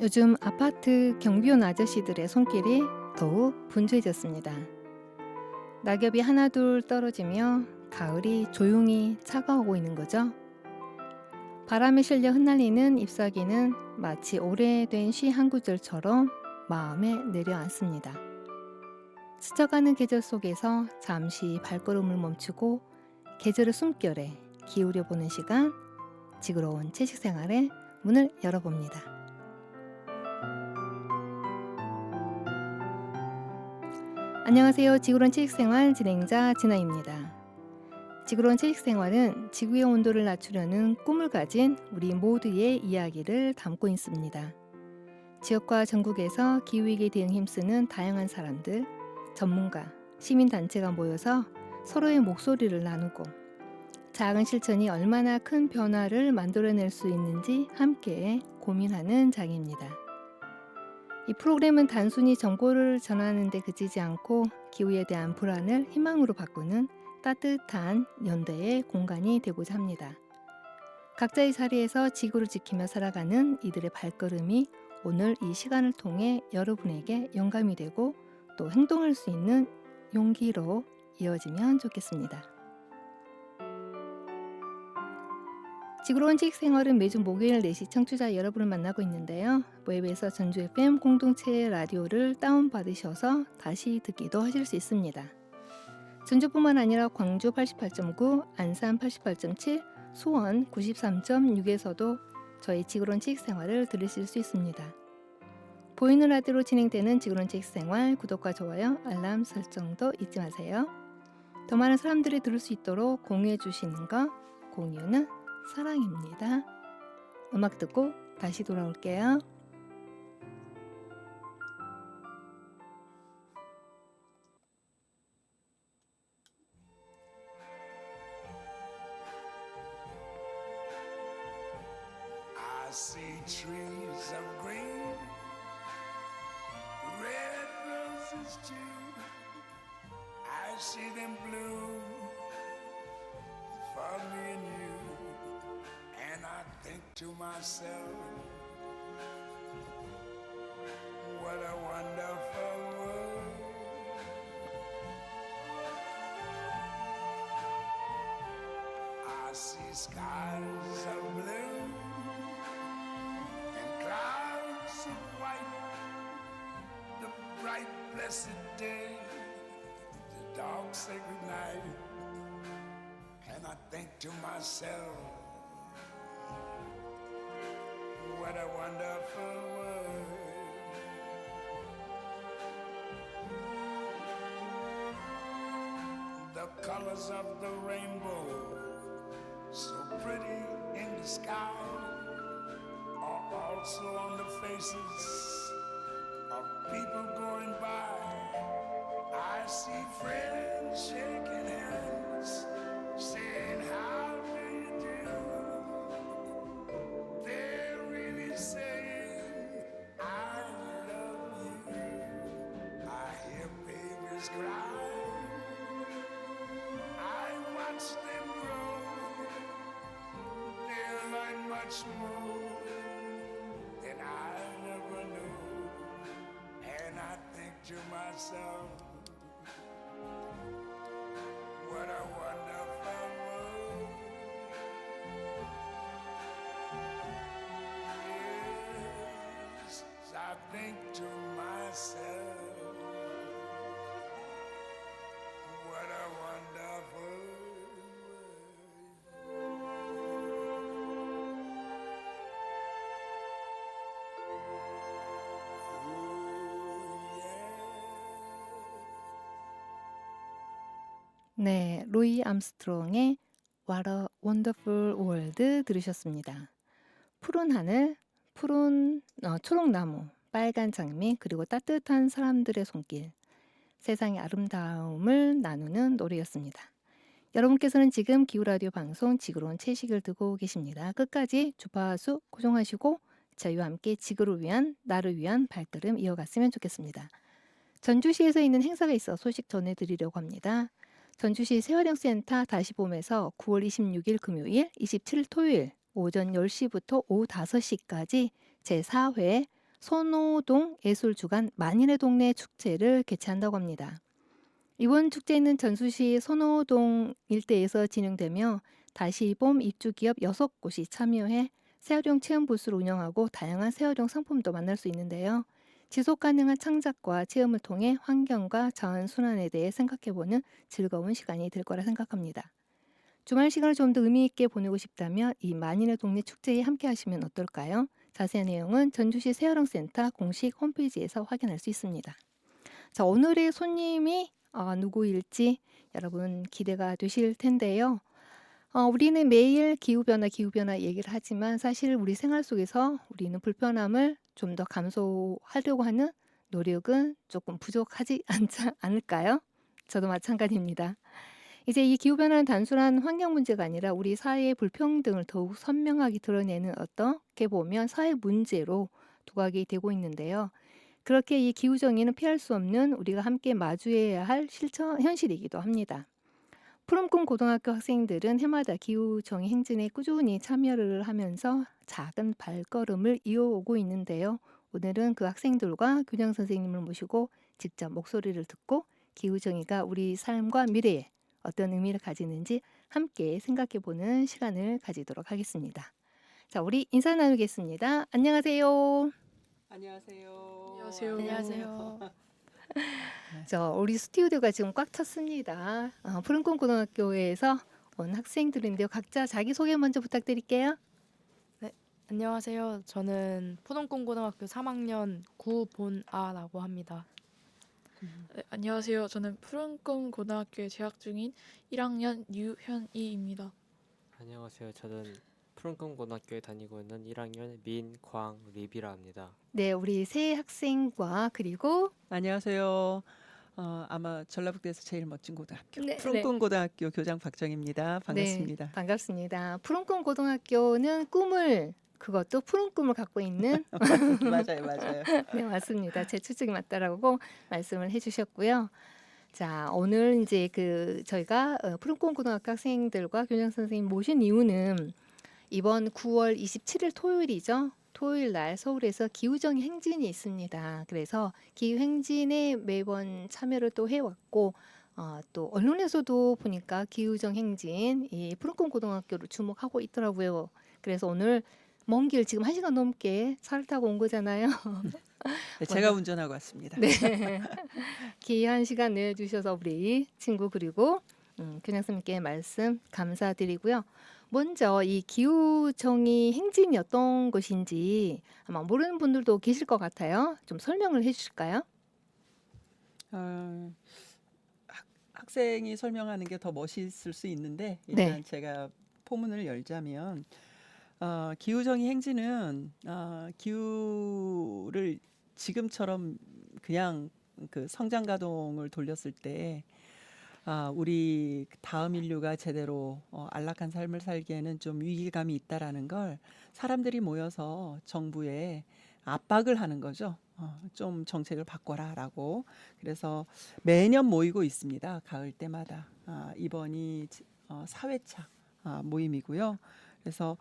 요즘 아파트 경비원 아저씨들의 손길이 더욱 분주해졌습니다. 낙엽이 하나둘 떨어지며 가을이 조용히 차가워오고 있는 거죠. 바람에 실려 흩날리는 잎사귀는 마치 오래된 시 한 구절처럼 마음에 내려앉습니다. 스쳐가는 계절 속에서 잠시 발걸음을 멈추고 계절의 숨결에 기울여보는 시간, 지구로운 채식생활의 문을 열어봅니다. 안녕하세요. 지구론 채식생활 진행자 진아입니다. 지구론 채식생활은 지구의 온도를 낮추려는 꿈을 가진 우리 모두의 이야기를 담고 있습니다. 지역과 전국에서 기후위기에 대응 힘쓰는 다양한 사람들, 전문가, 시민단체가 모여서 서로의 목소리를 나누고 작은 실천이 얼마나 큰 변화를 만들어낼 수 있는지 함께 고민하는 장입니다. 이 프로그램은 단순히 정보를 전하는 데 그치지 않고 기후에 대한 불안을 희망으로 바꾸는 따뜻한 연대의 공간이 되고자 합니다. 각자의 자리에서 지구를 지키며 살아가는 이들의 발걸음이 오늘 이 시간을 통해 여러분에게 영감이 되고 또 행동할 수 있는 용기로 이어지면 좋겠습니다. 지구로운 채식생활은 매주 목요일 4시 청취자 여러분을 만나고 있는데요. 웹에서 전주 FM 공동체 라디오를 다운받으셔서 다시 듣기도 하실 수 있습니다. 전주뿐만 아니라 광주 88.9, 안산 88.7, 수원 93.6에서도 저희 지구로운 채식생활을 들으실 수 있습니다. 보이는 라디오로 진행되는 지구로운 채식생활 구독과 좋아요, 알람 설정도 잊지 마세요. 더 많은 사람들이 들을 수 있도록 공유해 주시는 것, 공유는 사랑입니다. 음악 듣고 다시 돌아올게요. I see trees of green, red roses too. I see them bloom for me and you. And I think to myself, what a wonderful world. I see skies of blue and clouds of white, the bright blessed day, the dark sacred night. And I think to myself, what a wonderful world. The colors of the rainbow, so pretty in the sky, are also on the faces of people going by. I see friends shaking hands, saying how do you do. They're really saying I love you. I hear babies cry, I watch them grow. They'll learn much more than I never knew. And I think to myself, what a wonderful world. Yes, I think to myself, what a wonderful 네, 로이 암스트롱의 What a Wonderful World 들으셨습니다. 푸른 하늘, 푸른 초록나무, 빨간 장미, 그리고 따뜻한 사람들의 손길, 세상의 아름다움을 나누는 노래였습니다. 여러분께서는 지금 기후라디오 방송 지구로운 채식을 듣고 계십니다. 끝까지 주파수 고정하시고 저희와 함께 지구를 위한, 나를 위한 발걸음 이어갔으면 좋겠습니다. 전주시에서 있는 행사가 있어 소식 전해드리려고 합니다. 전주시 세활용센터 다시봄에서 9월 26일 금요일, 27일 토요일 오전 10시부터 오후 5시까지 제4회 선호동 예술주간 만인의 동네 축제를 개최한다고 합니다. 이번 축제는 전주시 선호동 일대에서 진행되며 다시봄 입주기업 6곳이 참여해 재활용 체험 부스를 운영하고 다양한 재활용 상품도 만날 수 있는데요. 지속 가능한 창작과 체험을 통해 환경과 자원 순환에 대해 생각해보는 즐거운 시간이 될 거라 생각합니다. 주말 시간을 좀 더 의미 있게 보내고 싶다면 이 만인의 동네 축제에 함께 하시면 어떨까요? 자세한 내용은 전주시 새활용센터 공식 홈페이지에서 확인할 수 있습니다. 자, 오늘의 손님이 누구일지 여러분 기대가 되실 텐데요. 우리는 매일 기후변화 얘기를 하지만 사실 우리 생활 속에서 우리는 불편함을 좀 더 감소하려고 하는 노력은 조금 부족하지 않지 않을까요? 저도 마찬가지입니다. 이제 이 기후변화는 단순한 환경 문제가 아니라 우리 사회의 불평등을 더욱 선명하게 드러내는 어떻게 보면 사회 문제로 부각이 되고 있는데요. 그렇게 이 기후정의는 피할 수 없는 우리가 함께 마주해야 할 실천 현실이기도 합니다. 푸른꿈 고등학교 학생들은 해마다 기후정의 행진에 꾸준히 참여를 하면서 작은 발걸음을 이어오고 있는데요. 오늘은 그 학생들과 교장 선생님을 모시고 직접 목소리를 듣고 기후정의가 우리 삶과 미래에 어떤 의미를 가지는지 함께 생각해보는 시간을 가지도록 하겠습니다. 자, 우리 인사 나누겠습니다. 안녕하세요. 안녕하세요. 안녕하세요. 안녕하세요. 우리 스튜디오가 지금 꽉 찼습니다. 푸른꿈 고등학교에서 온 학생들인데요. 각자 자기소개 먼저 부탁드릴게요. 안녕하세요. 저는 푸른꿈 고등학교 3학년 구본아라고 합니다. 네, 안녕하세요. 저는 푸른꿈 고등학교에 재학 중인 1학년 유현이입니다. 안녕하세요. 저는 푸른꿈 고등학교에 다니고 있는 1학년 민광립이라 합니다. 네, 우리 새 학생과 그리고 안녕하세요. 아마 전라북도에서 제일 멋진 고등학교 네, 푸른꿈 고등학교 교장 박정입니다. 반갑습니다. 네, 반갑습니다. 푸른꿈 고등학교는 그것도 푸른 꿈을 갖고 있는 맞아요. 네, 맞습니다. 제 추측이 맞다라고 말씀을 해주셨고요. 자, 오늘 이제 저희가 푸른꿈 고등학교 학생들과 교장 선생님 모신 이유는 이번 9월 27일 토요일이죠. 토요일 날 서울에서 기후정의 행진이 있습니다. 그래서 기후 행진에 매번 참여를 또 해왔고 또 언론에서도 보니까 기후정 행진 이 푸른꿈 고등학교를 주목하고 있더라고요. 그래서 오늘 먼 길 지금 1시간 넘게 차를 타고 온 거잖아요. 네, 제가 운전하고 왔습니다. 네. 귀한 시간 내주셔서 우리 친구 그리고 교장 선생님께 말씀 감사드리고요. 먼저 이 기후정의 행진이 어떤 것인지 아마 모르는 분들도 계실 것 같아요. 좀 설명을 해주실까요? 어, 학생이 설명하는 게 더 멋있을 수 있는데 일단 네. 제가 포문을 열자면 기후정의 행진은 기후를 지금처럼 그냥 그 성장 가동을 돌렸을 때 우리 다음 인류가 제대로 안락한 삶을 살기에는 좀 위기감이 있다라는 걸 사람들이 모여서 정부에 압박을 하는 거죠. 좀 정책을 바꿔라라고. 그래서 매년 모이고 있습니다. 가을 때마다. 이번이 4회차 모임이고요. 그래서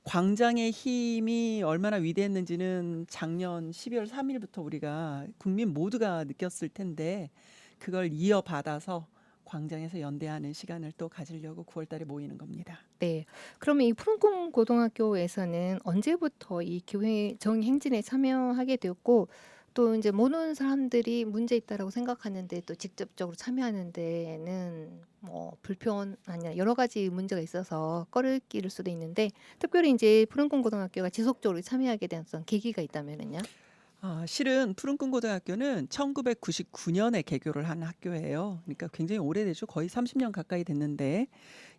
광장의 힘이 얼마나 위대했는지는 작년 12월 3일부터 우리가 국민 모두가 느꼈을 텐데 그걸 이어받아서 광장에서 연대하는 시간을 또 가지려고 9월 달에 모이는 겁니다. 네. 그러면 이 푸른꿈 고등학교에서는 언제부터 이 기후정의 행진에 참여하게 되었고 또 이제 모르는 사람들이 문제 있다라고 생각하는데 또 직접적으로 참여하는 데는 뭐 불편 아니라 여러 가지 문제가 있어서 꺼리낄 수도 있는데 특별히 이제 푸른꿈 고등학교가 지속적으로 참여하게 된 어떤 계기가 있다면은요? 실은 푸른꿈 고등학교는 1999년에 개교를 한 학교예요. 그러니까 굉장히 오래되죠. 거의 30년 가까이 됐는데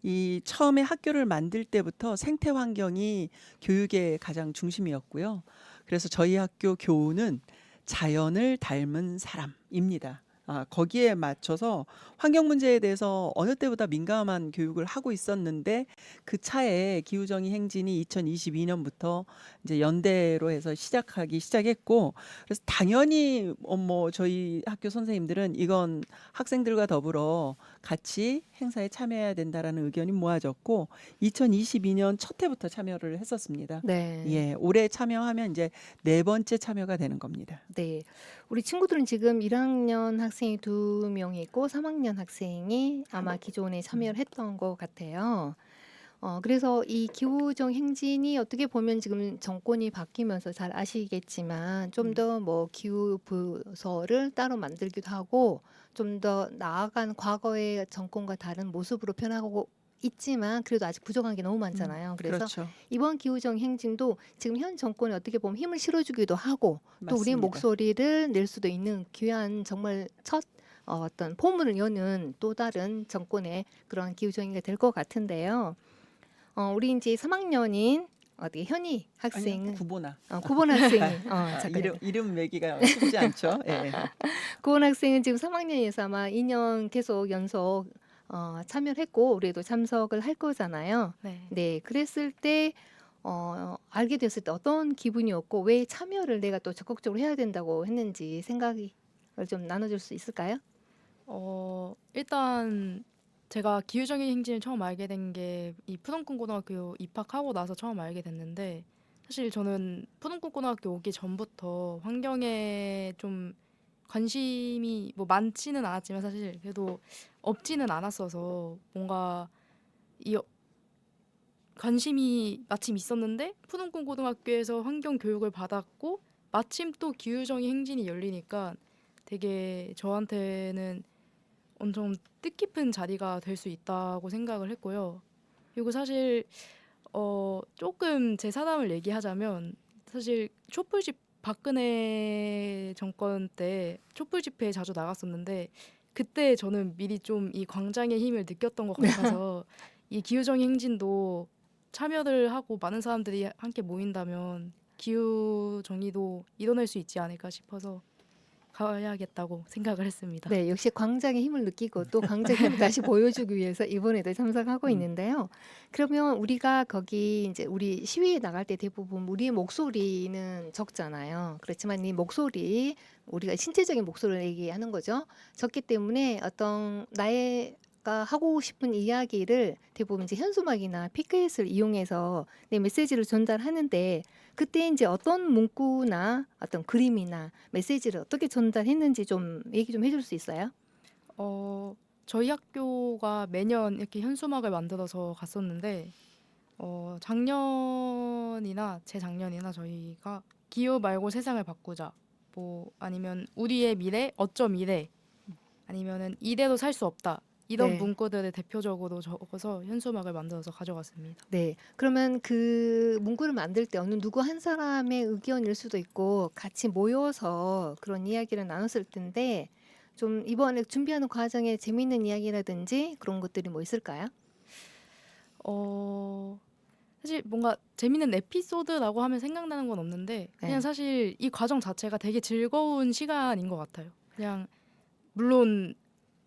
이 처음에 학교를 만들 때부터 생태 환경이 교육의 가장 중심이었고요. 그래서 저희 학교 교우는 자연을 닮은 사람입니다. 거기에 맞춰서 환경 문제에 대해서 어느 때보다 민감한 교육을 하고 있었는데 그 차에 기후정의 행진이 2022년부터 이제 연대로 해서 시작하기 시작했고 그래서 당연히 뭐 저희 학교 선생님들은 이건 학생들과 더불어 같이 행사에 참여해야 된다라는 의견이 모아졌고 2022년 첫 해부터 참여를 했었습니다. 네. 예, 올해 참여하면 이제 네 번째 참여가 되는 겁니다. 네. 우리 친구들은 지금 1학년 학생이 2명이 있고 3학년 학생이 아마 기존에 참여를 했던 것 같아요. 그래서 이 기후정 행진이 어떻게 보면 지금 정권이 바뀌면서 잘 아시겠지만 좀 더 뭐 기후 부서를 따로 만들기도 하고 좀 더 나아간 과거의 정권과 다른 모습으로 변하고 있지만 그래도 아직 부족한 게 너무 많잖아요. 그래서 그렇죠. 이번 기후정 행진도 지금 현 정권에 어떻게 보면 힘을 실어주기도 하고 또 우리의 맞습니다. 목소리를 낼 수도 있는 귀한 정말 첫 어떤 포문을 여는 또 다른 정권의 그런 기후정의가 될 것 같은데요. 우리 이제 3학년인 어디 현희 학생은 아니요, 구보나. 구본 학생이 잠깐만요. 이름 매기가 쉽지 않죠. 예. 구본 학생은 지금 3학년에서 아마 2년 계속 연속 참여를 했고 올해도 참석을 할 거잖아요. 네. 네, 그랬을 때 알게 됐을 때 어떤 기분이었고 왜 참여를 내가 또 적극적으로 해야 된다고 했는지 생각을 좀 나눠줄 수 있을까요? 일단 제가 기후정의 행진을 처음 알게 된 게 이 푸른꿈 고등학교 입학하고 나서 처음 알게 됐는데 사실 저는 푸른꿈 고등학교 오기 전부터 환경에 좀 관심이 뭐 많지는 않았지만 사실 그래도 없지는 않았어서 뭔가 이 관심이 마침 있었는데 푸른꿈 고등학교에서 환경 교육을 받았고 마침 또 기후정의 행진이 열리니까 되게 저한테는 엄청 뜻깊은 자리가 될 수 있다고 생각을 했고요. 그리고 사실 조금 제 사담을 얘기하자면 사실 촛불집 박근혜 정권 때 촛불 집회에 자주 나갔었는데 그때 저는 미리 좀 이 광장의 힘을 느꼈던 것 같아서 이 기후정의 행진도 참여를 하고 많은 사람들이 함께 모인다면 기후 정의도 이뤄낼 수 있지 않을까 싶어서 가야겠다고 생각을 했습니다. 네, 역시 광장의 힘을 느끼고 또 광장의 힘을 다시 보여주기 위해서 이번에도 참석하고 있는데요. 그러면 우리가 거기 이제 우리 시위에 나갈 때 대부분 우리의 목소리는 적잖아요. 그렇지만 이 목소리, 우리가 신체적인 목소리를 얘기하는 거죠. 적기 때문에 어떤 나가 하고 싶은 이야기를 대부분 이제 현수막이나 피켓을 이용해서 내 메시지를 전달하는데 그때 이제 어떤 문구나 어떤 그림이나 메시지를 어떻게 전달했는지 좀 얘기 좀 해줄 수 있어요? 저희 학교가 매년 이렇게 현수막을 만들어서 갔었는데 작년이나 재작년이나 저희가 기후 말고 세상을 바꾸자 뭐 아니면 우리의 미래 어쩜 이래 아니면은 이대로 살 수 없다 이런 네. 문구들을 대표적으로 적어서 현수막을 만들어서 가져갔습니다. 네. 그러면 그 문구를 만들 때 어느 누구 한 사람의 의견일 수도 있고 같이 모여서 그런 이야기를 나눴을 텐데 좀 이번에 준비하는 과정에 재미있는 이야기라든지 그런 것들이 뭐 있을까요? 사실 뭔가 재밌는 에피소드라고 하면 생각나는 건 없는데 그냥 네. 사실 이 과정 자체가 되게 즐거운 시간인 것 같아요. 그냥 물론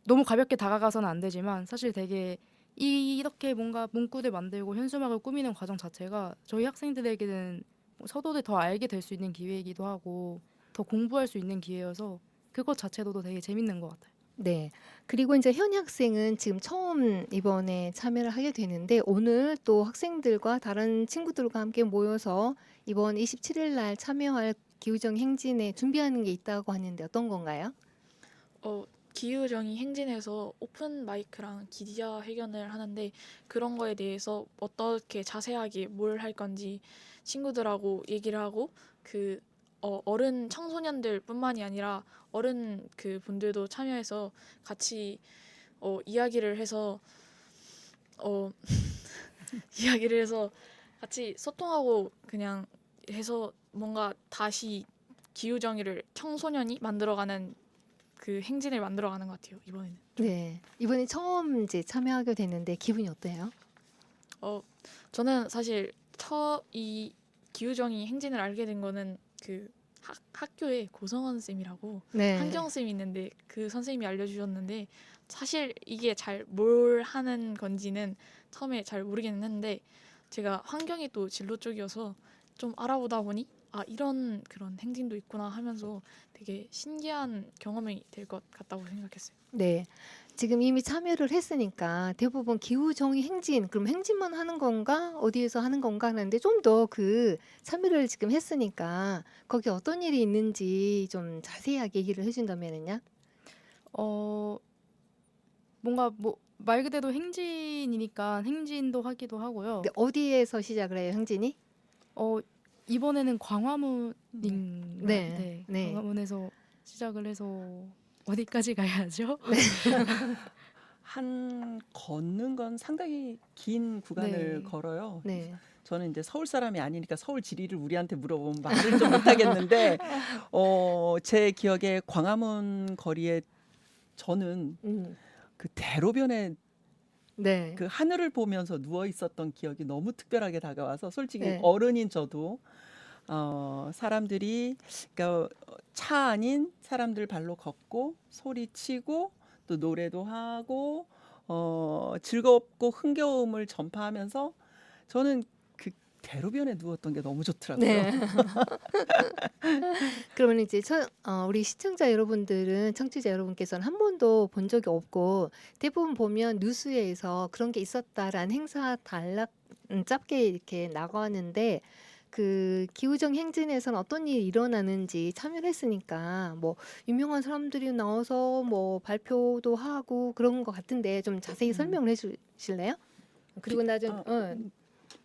너무 가볍게 다가가서는 안 되지만 사실 되게 이렇게 뭔가 문구를 만들고 현수막을 꾸미는 과정 자체가 저희 학생들에게는 서로를 더 알게 될 수 있는 기회이기도 하고 더 공부할 수 있는 기회여서 그것 자체로도 되게 재밌는 것 같아요. 네. 그리고 이제 현희 학생은 지금 처음 이번에 참여를 하게 되는데 오늘 또 학생들과 다른 친구들과 함께 모여서 이번 27일 날 참여할 기후정 행진에 준비하는 게 있다고 하는데 어떤 건가요? 기후정의 행진에서 오픈 마이크랑 기자회견을 하는데 그런 거에 대해서 어떻게 자세하게 뭘 할 건지 친구들하고 얘기를 하고 그 어른 청소년들뿐만이 아니라 어른 그 분들도 참여해서 같이 이야기를 해서 이야기를 해서 같이 소통하고 그냥 해서 뭔가 다시 기후정의를 청소년이 만들어가는 그 행진을 만들어가는 것 같아요 이번에는. 네. 이번에 처음 이제 참여하게 됐는데 기분이 어때요? 저는 사실 이 기후정의 행진을 알게 된 거는 그 학교에 고성원 쌤이라고 네. 한경 쌤이 있는데 그 선생님이 알려주셨는데 사실 이게 잘 뭘 하는 건지는 처음에 잘 모르겠는 했는데 제가 환경이 또 진로 쪽이어서 좀 알아보다 보니 아 이런 그런 행진도 있구나 하면서 되게 신기한 경험이 될 것 같다고 생각했어요. 네. 지금 이미 참여를 했으니까 대부분 기후정의 행진, 그럼 행진만 하는 건가? 어디에서 하는 건가? 하는데 좀 더 그 참여를 지금 했으니까 거기 어떤 일이 있는지 좀 자세하게 얘기를 해준다면은요? 어 뭔가 뭐 말 그대로 행진이니까 행진도 하기도 하고요. 근데 어디에서 시작을 해요, 행진이? 어 이번에는 광화문인가? 네. 네. 네. 광화문에서 시작을 해서 어디까지 가야죠? 한 걷는 건 상당히 긴 구간을 네. 걸어요. 네. 저는 이제 서울 사람이 아니니까 서울 지리를 우리한테 물어보면 말을 좀 못하겠는데 제 기억에 광화문 거리에 저는 음. 그 대로변에 네. 그 하늘을 보면서 누워 있었던 기억이 너무 특별하게 다가와서 솔직히 네. 어른인 저도 사람들이 그러니까 차 아닌 사람들 발로 걷고 소리치고 또 노래도 하고 즐겁고 흥겨움을 전파하면서 저는 그 대로변에 누웠던 게 너무 좋더라고요. 네. 그러면 이제 우리 시청자 여러분들은 청취자 여러분께서는 한 번도 본 적이 없고 대부분 보면 뉴스에서 그런 게 있었다라는 행사 짧게 이렇게 나가는데 그 기후정 행진에서는 어떤 일이 일어나는지 참여를 했으니까 뭐 유명한 사람들이 나와서 뭐 발표도 하고 그런 것 같은데 좀 자세히 설명을 해주실래요? 그리고 나중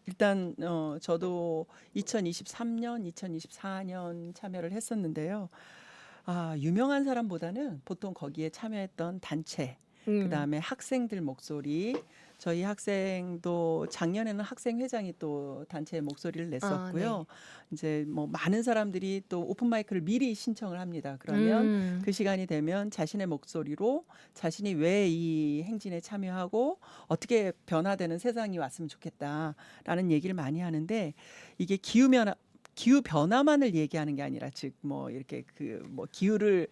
일단 저도 2023년, 2024년 참여를 했었는데요. 유명한 사람보다는 보통 거기에 참여했던 단체, 그다음에 학생들 목소리, 저희 학생도 작년에는 학생회장이 또 단체의 목소리를 냈었고요. 이제 뭐 많은 사람들이 또 오픈 마이크를 미리 신청을 합니다. 그러면 그 시간이 되면 자신의 목소리로 자신이 왜 이 행진에 참여하고 어떻게 변화되는 세상이 왔으면 좋겠다라는 얘기를 많이 하는데 이게 기후 변화만을 얘기하는 게 아니라 즉 뭐 이렇게 그 뭐 기후를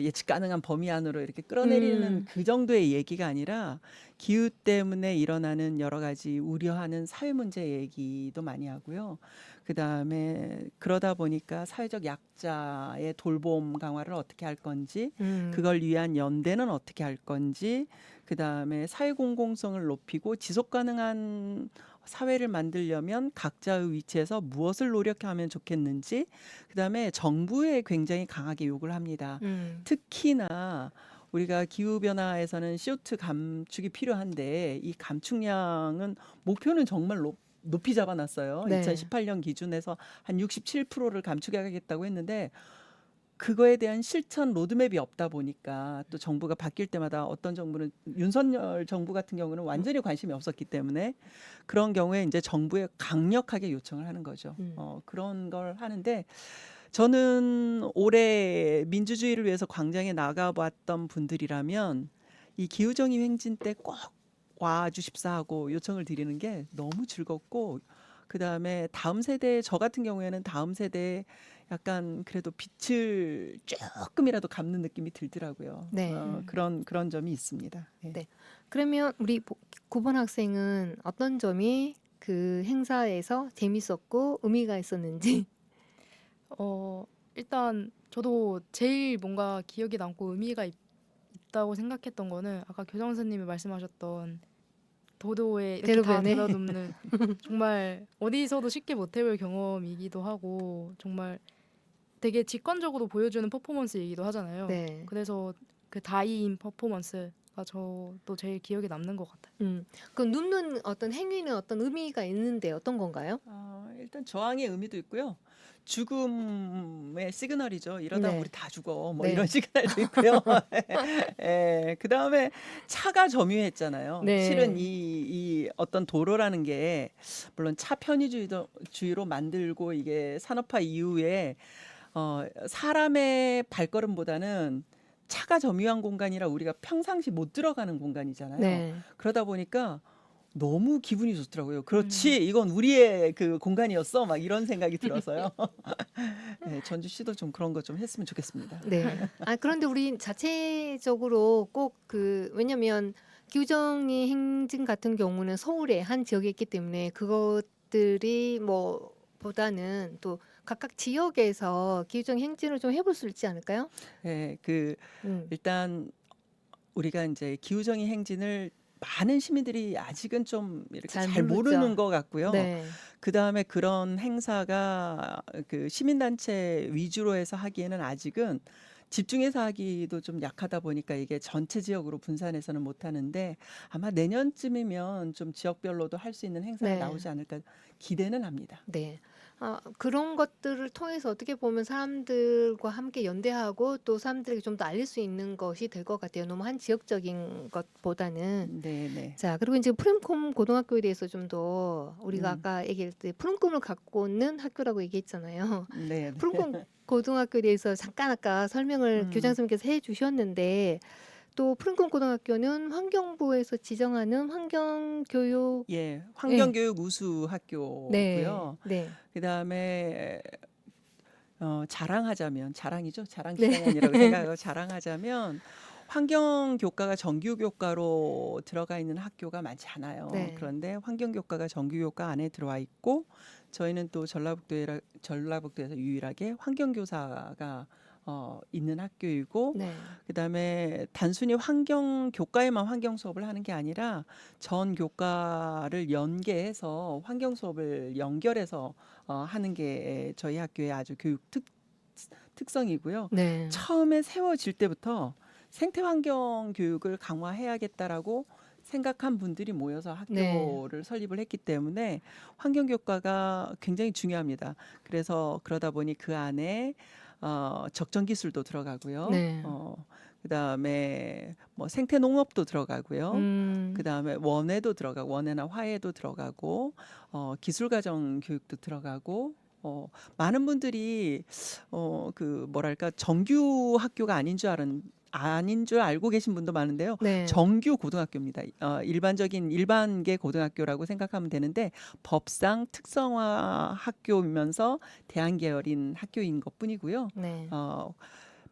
예측 가능한 범위 안으로 이렇게 끌어내리는 그 정도의 얘기가 아니라 기후 때문에 일어나는 여러 가지 우려하는 사회 문제 얘기도 많이 하고요. 그다음에 그러다 보니까 사회적 약자의 돌봄 강화를 어떻게 할 건지, 그걸 위한 연대는 어떻게 할 건지, 그다음에 사회 공공성을 높이고 지속 가능한 사회를 만들려면 각자의 위치에서 무엇을 노력하면 좋겠는지, 그다음에 정부에 굉장히 강하게 요구를 합니다. 특히나 우리가 기후 변화에서는 CO2 감축이 필요한데 이 감축량은 목표는 정말 높이 잡아놨어요. 네. 2018년 기준에서 한 67%를 감축하겠다고 했는데 그거에 대한 실천 로드맵이 없다 보니까 또 정부가 바뀔 때마다 어떤 정부는 윤석열 정부 같은 경우는 완전히 관심이 없었기 때문에 그런 경우에 이제 정부에 강력하게 요청을 하는 거죠. 그런 걸 하는데 저는 올해 민주주의를 위해서 광장에 나가봤던 분들이라면 이 기후정의 행진 때 꼭 와주십사 하고 요청을 드리는 게 너무 즐겁고 그다음에 다음 세대 저 같은 경우에는 다음 세대에 약간 그래도 빛을 조금이라도 갚는 느낌이 들더라고요. 네. 그런 점이 있습니다. 예. 네. 그러면 우리 9번 학생은 어떤 점이 그 행사에서 재밌었고 의미가 있었는지. 일단 저도 제일 뭔가 기억에 남고 의미가 있다고 생각했던 거는 아까 교장 선생님이 말씀하셨던 도도에 이렇게 다 대로변에. 대다듬는 정말 어디서도 쉽게 못 해볼 경험이기도 하고 정말 되게 직관적으로 보여주는 퍼포먼스이기도 하잖아요. 네. 그래서 그 다이인 퍼포먼스가 저도 제일 기억에 남는 것 같아요. 그 눕는 어떤 행위는 어떤 의미가 있는데 어떤 건가요? 일단 저항의 의미도 있고요. 죽음의 시그널이죠. 이러다 네. 우리 다 죽어. 뭐 네. 이런 시그널도 있고요. 예, 그다음에 차가 점유했잖아요. 네. 실은 이 어떤 도로라는 게 물론 차 편의주의로 만들고 이게 산업화 이후에 사람의 발걸음보다는 차가 점유한 공간이라 우리가 평상시 못 들어가는 공간이잖아요. 네. 그러다 보니까 너무 기분이 좋더라고요. 그렇지, 이건 우리의 그 공간이었어. 막 이런 생각이 들어서요. 네, 전주시도 좀 그런 거 좀 했으면 좋겠습니다. 네. 그런데 우리 자체적으로 꼭 왜냐면 기후정의 행진 같은 경우는 서울의 한 지역에 있기 때문에 그것들이 뭐 보다는 또 각각 지역에서 기후정 행진을 좀 해볼 수 있지 않을까요? 네, 음, 일단 우리가 이제 기후정의 행진을 많은 시민들이 아직은 좀 이렇게 잘 잘 모르죠. 모르는 것 같고요. 네. 그다음에 그런 행사가 그 시민단체 위주로 해서 하기에는 아직은 집중해서 하기도 좀 약하다 보니까 이게 전체 지역으로 분산해서는 못 하는데 아마 내년쯤이면 좀 지역별로도 할 수 있는 행사가 네. 나오지 않을까 기대는 합니다. 네. 그런 것들을 통해서 어떻게 보면 사람들과 함께 연대하고 또 사람들에게 좀 더 알릴 수 있는 것이 될 것 같아요. 너무 한 지역적인 것보다는. 네, 네. 자, 그리고 이제 푸른꿈 고등학교에 대해서 좀 더 우리가 아까 얘기할 때 푸른 꿈을 갖고 있는 학교라고 얘기했잖아요. 네, 네. 푸른 꿈 고등학교에 대해서 잠깐 아까 설명을 교장 선생님께서 해주셨는데 또 푸른 꿈 고등학교는 환경부에서 지정하는 환경교육 예, 환경교육 우수 네, 학교고요. 네, 그다음에 자랑하자면 자랑이죠. 자랑 네. 시간이라고 생각하고 자랑하자면 환경 교과가 정규 교과로 들어가 있는 학교가 많지 않아요. 네. 그런데 환경 교과가 정규 교과 안에 들어와 있고 저희는 또 전라북도에서 유일하게 환경 교사가 있는 학교이고 네. 그다음에 단순히 환경 교과에만 환경 수업을 하는 게 아니라 전 교과를 연계해서 환경 수업을 연결해서 하는 게 저희 학교의 아주 교육 특성이고요. 네. 처음에 세워질 때부터 생태 환경 교육을 강화해야겠다라고 생각한 분들이 모여서 네. 학교를 설립을 했기 때문에 환경 교과가 굉장히 중요합니다. 그래서 그러다 보니 그 안에 적정 기술도 들어가고요. 네. 그다음에 뭐 생태 농업도 들어가고요. 음, 그다음에 원예도 들어가고 원예나 화예도 들어가고 기술 과정 교육도 들어가고 많은 분들이 그 뭐랄까 정규 학교가 아닌 줄 알고 계신 분도 많은데요. 네. 정규 고등학교입니다. 일반적인 일반계 고등학교라고 생각하면 되는데 법상 특성화 학교이면서 대안 계열인 학교인 것뿐이고요. 네.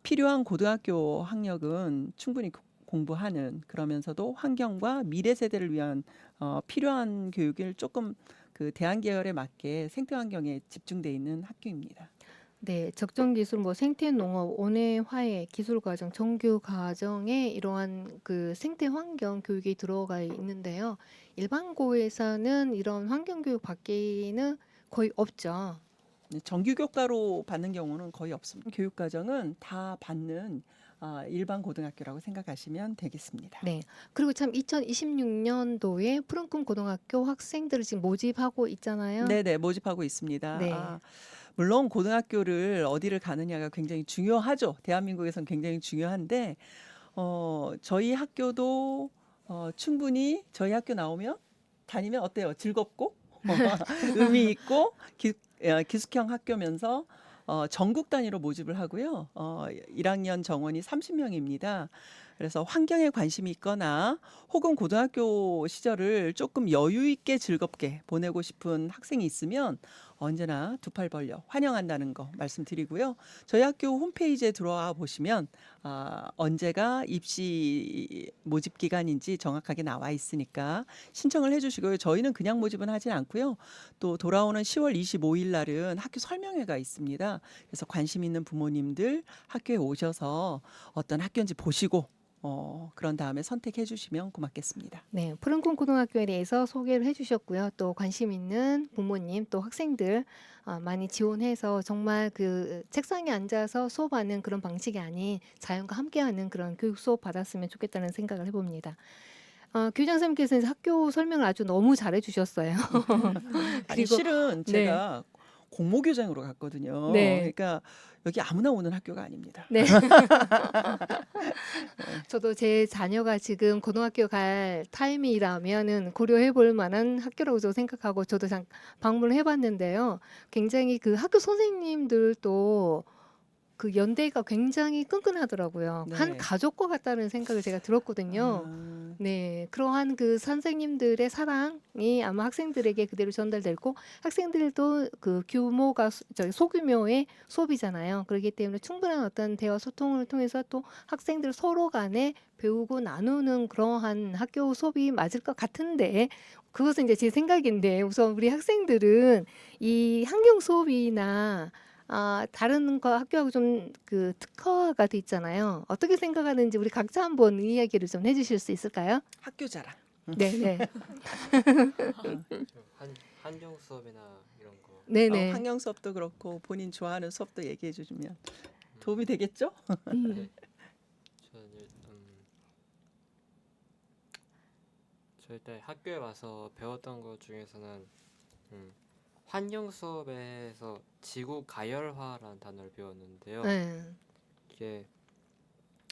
필요한 고등학교 학력은 충분히 공부하는 그러면서도 환경과 미래 세대를 위한 필요한 교육을 조금 그 대안 계열에 맞게 생태 환경에 집중돼 있는 학교입니다. 네, 적정 기술, 뭐 생태 농업, 온해 화해, 기술 과정, 정규 과정에 이러한 그 생태 환경 교육이 들어가 있는데요. 일반고에서는 이런 환경 교육 받기는 거의 없죠. 정규 교과로 받는 경우는 거의 없습니다. 교육 과정은 다 받는 일반 고등학교라고 생각하시면 되겠습니다. 네. 그리고 참 2026년도에 푸른 꿈 고등학교 학생들을 지금 모집하고 있잖아요. 네네, 모집하고 있습니다. 네. 물론 고등학교를 어디를 가느냐가 굉장히 중요하죠. 대한민국에선 굉장히 중요한데 저희 학교도 충분히 저희 학교 나오면 다니면 어때요? 즐겁고 의미 있고 기숙형 학교면서 전국 단위로 모집을 하고요. 1학년 정원이 30명입니다. 그래서 환경에 관심이 있거나 혹은 고등학교 시절을 조금 여유 있게 즐겁게 보내고 싶은 학생이 있으면 언제나 두 팔 벌려 환영한다는 거 말씀드리고요. 저희 학교 홈페이지에 들어와 보시면 언제가 입시 모집 기간인지 정확하게 나와 있으니까 신청을 해주시고요. 저희는 그냥 모집은 하진 않고요. 또 돌아오는 10월 25일 날은 학교 설명회가 있습니다. 그래서 관심 있는 부모님들 학교에 오셔서 어떤 학교인지 보시고 그런 다음에 선택해 주시면 고맙겠습니다. 네, 푸른 꿈 고등학교에 대해서 소개를 해주셨고요. 또 관심 있는 부모님, 또 학생들 많이 지원해서 정말 그 책상에 앉아서 수업하는 그런 방식이 아닌 자연과 함께하는 그런 교육 수업 받았으면 좋겠다는 생각을 해봅니다. 교장 선생님께서는 학교 설명을 아주 너무 잘해주셨어요. 아니 그리고 실은 네, 제가 공모교장으로 갔거든요. 네, 그러니까 여기 아무나 오는 학교가 아닙니다. 네. 저도 제 자녀가 지금 고등학교 갈 타임이라면은 고려해 볼 만한 학교라고 저도 생각하고 저도 방문을 해봤는데요. 굉장히 그 학교 선생님들도 그 연대가 굉장히 끈끈하더라고요. 네. 한 가족과 같다는 생각을 제가 들었거든요. 네, 그러한 그 선생님들의 사랑이 아마 학생들에게 그대로 전달되고 학생들도 그 규모가 소규모의 수업이잖아요. 그렇기 때문에 충분한 어떤 대화 소통을 통해서 또 학생들 서로 간에 배우고 나누는 그러한 학교 수업이 맞을 것 같은데 그것은 이제 제 생각인데 우선 우리 학생들은 이 환경 수업이나 다른 거 학교하고 좀 그 특화가 돼 있잖아요. 어떻게 생각하는지 우리 각자 한번 이야기를 좀 해주실 수 있을까요? 학교 자랑. 네, 네, 환경 수업이나 이런 거. 네, 네. 환경 수업도 그렇고 본인 좋아하는 수업도 얘기해 주시면 도움이 되겠죠? 음, 저는 저 일단 학교에 와서 배웠던 것 중에서는 환경 수업에서 지구 가열화라는 단어를 배웠는데요. 네, 이게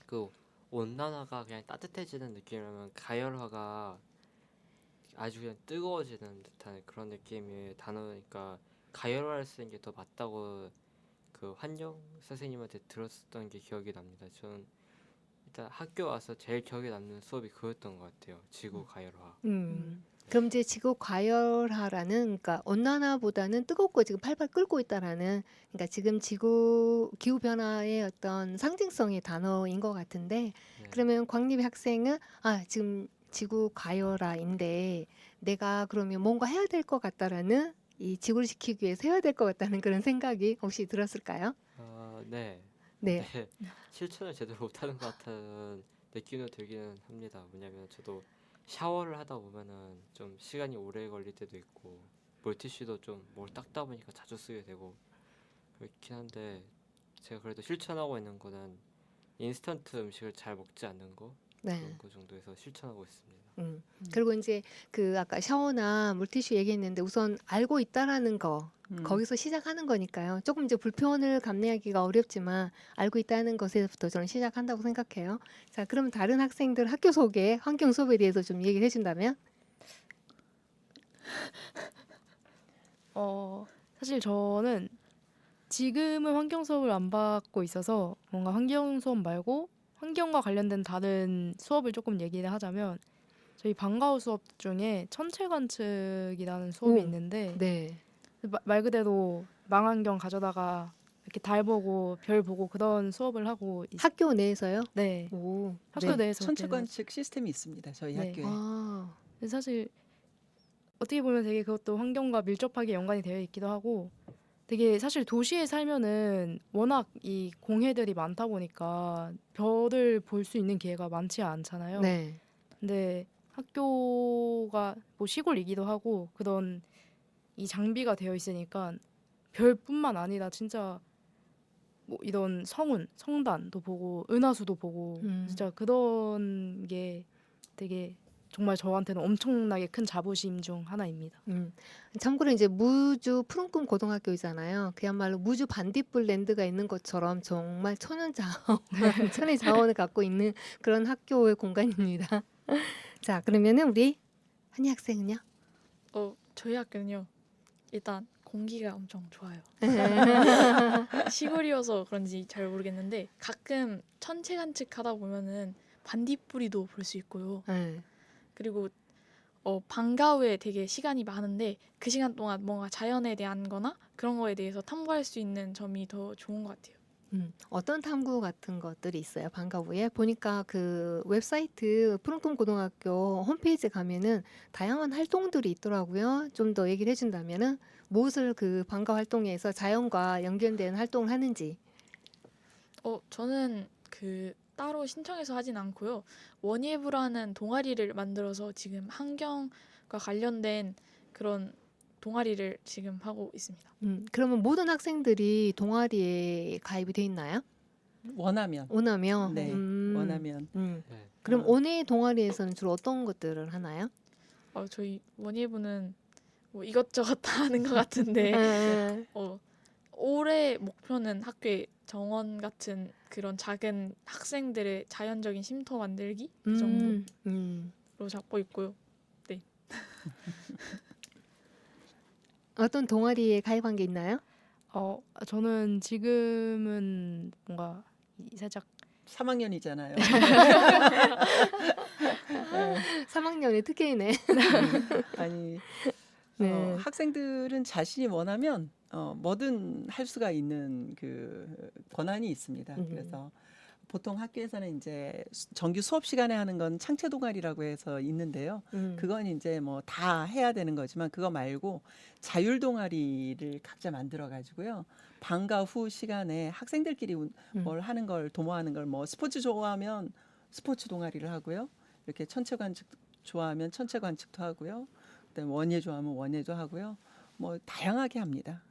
그 온난화가 그냥 따뜻해지는 느낌이라면 가열화가 아주 그냥 뜨거워지는 듯한 그런 느낌의 단어니까 가열화를 쓰는 게 더 맞다고 그 환경 선생님한테 들었었던 게 기억이 납니다. 저는 일단 학교 와서 제일 기억에 남는 수업이 그였던 것 같아요. 지구 가열화. 그럼 이제 지구 과열화라는 그러니까 온난화보다는 뜨겁고 지금 팔팔 끓고 있다라는 그러니까 지금 지구 기후 변화의 어떤 상징성의 단어인 것 같은데 네. 그러면 광립 학생은 지금 지구 가열화인데 내가 그러면 뭔가 해야 될 것 같다라는 이 지구를 지키기 위해서 해야 될 것 같다는 그런 생각이 혹시 들었을까요? 네. 네. 네. 실천을 제대로 못하는 것 같은 느낌도 들기는 합니다. 왜냐면 저도 샤워를 하다 보면은 좀 시간이 오래 걸릴 때도 있고 물티슈도 좀 뭘 닦다 보니까 자주 쓰게 되고 그렇긴 한데 제가 그래도 실천하고 있는 거는 인스턴트 음식을 잘 먹지 않는 거 네. 그런 거 정도에서 실천하고 있습니다. 그리고 이제 그 아까 샤워나 물티슈 얘기했는데 우선 알고 있다라는 거 거기서 시작하는 거니까요. 조금 이제 불편을 감내하기가 어렵지만 알고 있다는 것에서부터 저는 시작한다고 생각해요. 자, 그럼 다른 학생들 학교 소개, 환경 수업에 대해서 좀 얘기를 해준다면? 사실 저는 지금은 환경 수업을 안 받고 있어서 뭔가 환경 수업 말고 환경과 관련된 다른 수업을 조금 얘기를 하자면 저희 방과후 수업 중에 천체 관측이라는 수업이 오, 있는데 네. 말 그대로 망원경 가져다가 이렇게 달 보고 별 보고 그런 수업을 하고 학교 내에서요? 네. 오, 학교 네. 내에서 천체 되는 관측 시스템이 있습니다. 저희 네. 학교에. 아, 근데 사실 어떻게 보면 되게 그것도 환경과 밀접하게 연관이 되어 있기도 하고 되게 사실 도시에 살면은 워낙 이 공해들이 많다 보니까 별을 볼 수 있는 기회가 많지 않잖아요. 네. 근데 학교가 뭐 시골이기도 하고 그런 이 장비가 되어 있으니까 별뿐만 아니라 진짜 뭐 이런 성운, 성단도 보고 은하수도 보고 진짜 그런 게 되게 정말 저한테는 엄청나게 큰 자부심 중 하나입니다. 참고로 이제 무주 푸른꿈 고등학교이잖아요. 그야말로 무주 반딧불 랜드가 있는 것처럼 정말 천연 자원, 천의 자원을 갖고 있는 그런 학교의 공간입니다. 자, 그러면은 우리 한희 학생은요? 저희 학교는요. 일단 공기가 엄청 좋아요. 시골이어서 그런지 잘 모르겠는데 가끔 천체 관측하다 보면은 반딧불이도 볼 수 있고요. 네. 그리고 방과 후에 되게 시간이 많은데 그 시간 동안 뭔가 자연에 대한 거나 그런 거에 대해서 탐구할 수 있는 점이 더 좋은 것 같아요. 어떤 탐구 같은 것들이 있어요? 방과 후에 보니까 그 웹사이트 푸른꿈 고등학교 홈페이지 가면은 다양한 활동들이 있더라고요. 좀 더 얘기를 해준다면은 무엇을 그 방과 활동에서 자연과 연결된 활동을 하는지. 저는 따로 신청해서 하진 않고요. 원예부라는 동아리를 만들어서 지금 환경과 관련된 그런 동아리를 지금 하고 있습니다. 그러면 모든 학생들이 동아리에 가입이 돼 있나요? 원하면. 원하면? 네. 원하면. 네. 그럼 원예 동아리에서는 주로 어떤 것들을 하나요? 저희 원예부는 뭐 이것저것 다 하는 것 같은데 네. 올해 목표는 학교에 정원 같은 그런 작은 학생들의 자연적인 쉼터 만들기 그 정도로 잡고 있고요. 어떤 동아리에 가입한 게 있나요? 저는 지금은 뭔가 살짝 3학년이잖아요. 3학년의 특혜이네. 아니 네. 학생들은 자신이 원하면 뭐든 할 수가 있는 그 권한이 있습니다. 그래서 보통 학교에서는 이제 정규 수업 시간에 하는 건 창체 동아리라고 해서 있는데요. 그건 이제 뭐 다 해야 되는 거지만 그거 말고 자율 동아리를 각자 만들어 가지고요. 방과 후 시간에 학생들끼리 뭘 하는 걸 도모하는 걸 뭐 스포츠 좋아하면 스포츠 동아리를 하고요. 이렇게 천체 관측 좋아하면 천체 관측도 하고요. 그다음에 원예 좋아하면 원예도 하고요. 뭐 다양하게 합니다.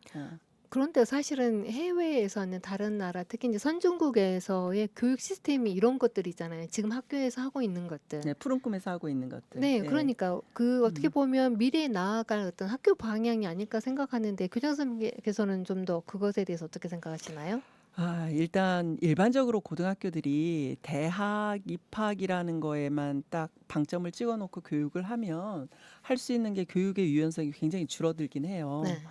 그런데 사실은 해외에서는 다른 나라, 특히 이제 선진국에서의 교육 시스템이 이런 것들이잖아요. 지금 학교에서 하고 있는 것들. 네, 푸른 꿈에서 하고 있는 것들. 네, 예. 그러니까 그 어떻게 보면 미래에 나아갈 어떤 학교 방향이 아닐까 생각하는데 교장 선생님께서는 좀 더 그것에 대해서 어떻게 생각하시나요? 일단 일반적으로 고등학교들이 대학 입학이라는 거에만 딱 방점을 찍어놓고 교육을 하면 할 수 있는 게 교육의 유연성이 굉장히 줄어들긴 해요. 네.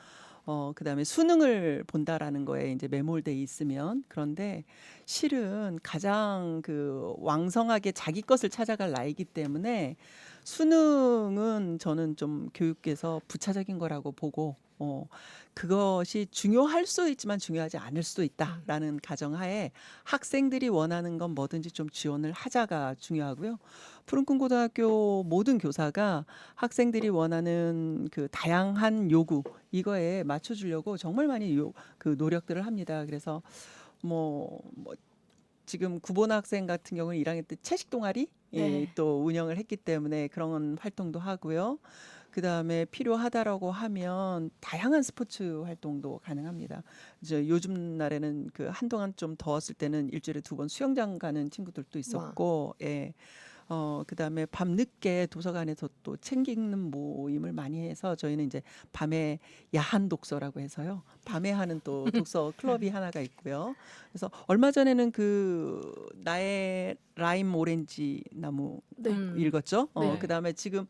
그다음에 수능을 본다라는 거에 이제 매몰돼 있으면 그런데 실은 가장 그 왕성하게 자기 것을 찾아갈 나이기 때문에 수능은 저는 좀 교육계에서 부차적인 거라고 보고 그것이 중요할 수 있지만 중요하지 않을 수도 있다라는 가정하에 학생들이 원하는 건 뭐든지 좀 지원을 하자가 중요하고요. 푸른꿈 고등학교 모든 교사가 학생들이 원하는 그 다양한 요구 이거에 맞춰주려고 정말 많이 그 노력들을 합니다. 그래서 뭐 지금 구본 학생 같은 경우는 1학년 때 채식 동아리 네. 또 운영을 했기 때문에 그런 활동도 하고요. 그다음에 필요하다라고 하면 다양한 스포츠 활동도 가능합니다. 이제 요즘 날에는 그 한동안 좀 더웠을 때는 일주일에 2번 수영장 가는 친구들도 있었고, 예. 그다음에 밤 늦게 도서관에서 또 책 읽는 모임을 많이 해서 저희는 이제 밤에 야한 독서라고 해서요. 밤에 하는 또 독서 클럽이 하나가 있고요. 그래서 얼마 전에는 그 나의 라임 오렌지 나무 네. 읽었죠. 네. 그다음에 지금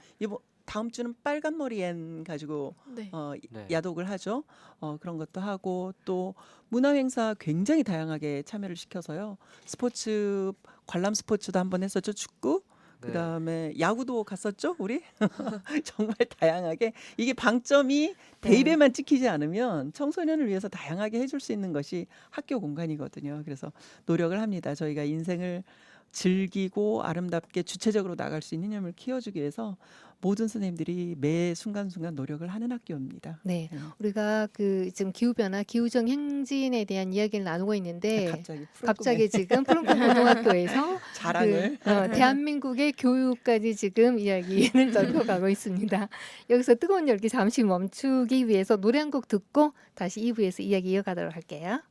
다음 주는 빨간 머리 앤 가지고 네. 네. 야독을 하죠. 그런 것도 하고 또 문화 행사 굉장히 다양하게 참여를 시켜서요. 스포츠 관람 스포츠도 한번 했었죠. 축구. 네. 그다음에 야구도 갔었죠, 우리? 정말 다양하게 이게 방점이 대입에만 찍히지 않으면 청소년을 위해서 다양하게 해줄 수 있는 것이 학교 공간이거든요. 그래서 노력을 합니다. 저희가 인생을 즐기고 아름답게 주체적으로 나갈 수 있는 힘을 키워주기 위해서 모든 선생님들이 매 순간순간 노력을 하는 학교입니다. 네, 우리가 그 지금 기후 변화, 기후적 행진에 대한 이야기를 나누고 있는데 갑자기 지금 푸른꿈 고등학교에서 자랑을 대한민국의 교육까지 지금 이야기를 넓혀가고 있습니다. 여기서 뜨거운 열기 잠시 멈추기 위해서 노래 한 곡 듣고 다시 2부에서 이야기 이어가도록 할게요.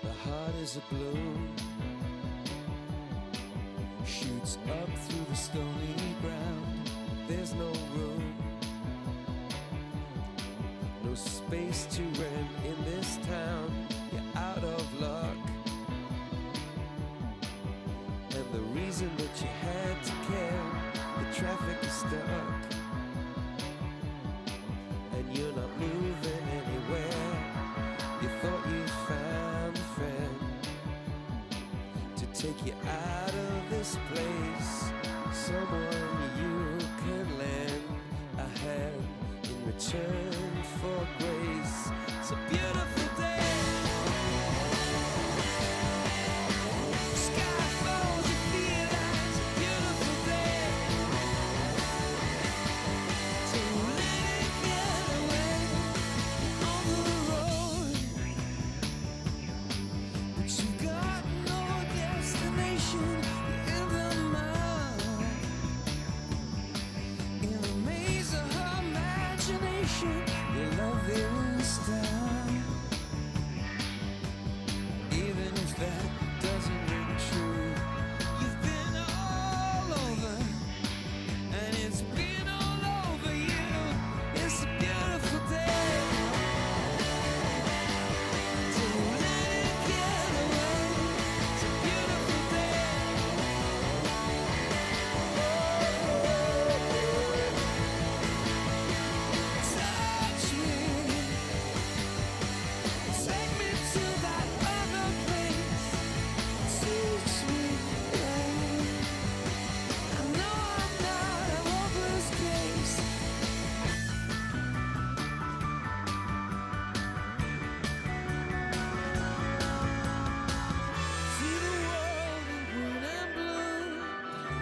The heart is a balloon, shoots up through the stony ground. There's no room, no space to rent in this town. You're out of luck, and the reason that you had to care, the traffic is stuck, and you're not moving anywhere. You thought you found a friend to take you out of this place, someone you can lend a hand in return for grace. It's a beautiful day. Sky falls, you feel like it's a beautiful day. So let it get away on the road. But you've got no destination. You're in the mud, in a maze of her imagination. Your love is style, even if that doesn't ring true. You've been all over, and it's been all over you. It's a beautiful day. So let it get away. So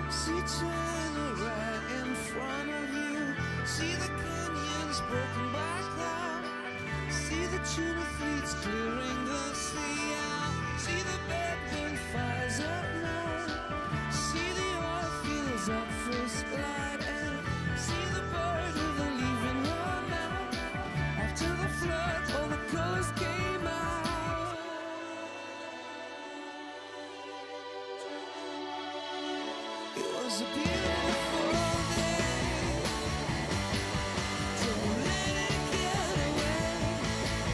See China right in front of you. See the canyons broken by cloud. See the tuna fleets clearing the sea out. See the bedroom fires at night. See the oil fields at first light. And see the bird with a leaf in her mouth. After the flood, all the colors came out. It was a beautiful day. Don't let it get away.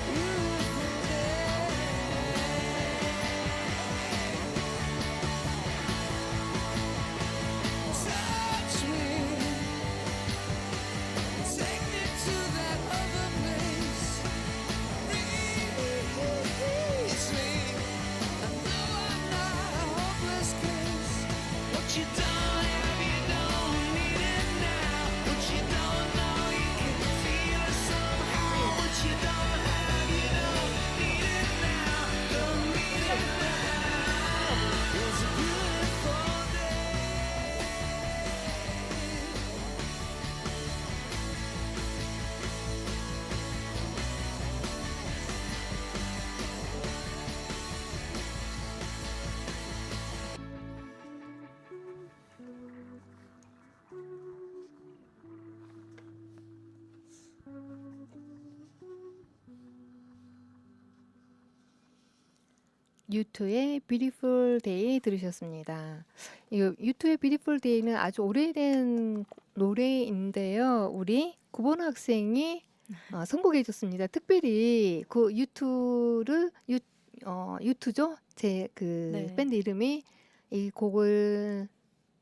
Beautiful day. Touch me. Take me to that other place. Release me. I know I'm not a hopeless case. What you don't have, you don't need it now. What you don't know, you can feel it somehow. What you don't have, you don't need it now. Don't need it now. It was a beautiful day. U2의 Beautiful Day 들으셨습니다. 이거 U2의 Beautiful Day는 아주 오래된 노래인데요. 우리 구본 학생이 선곡해 줬습니다. 특별히 그 U2죠? 제 그 네. 밴드 이름이 이 곡을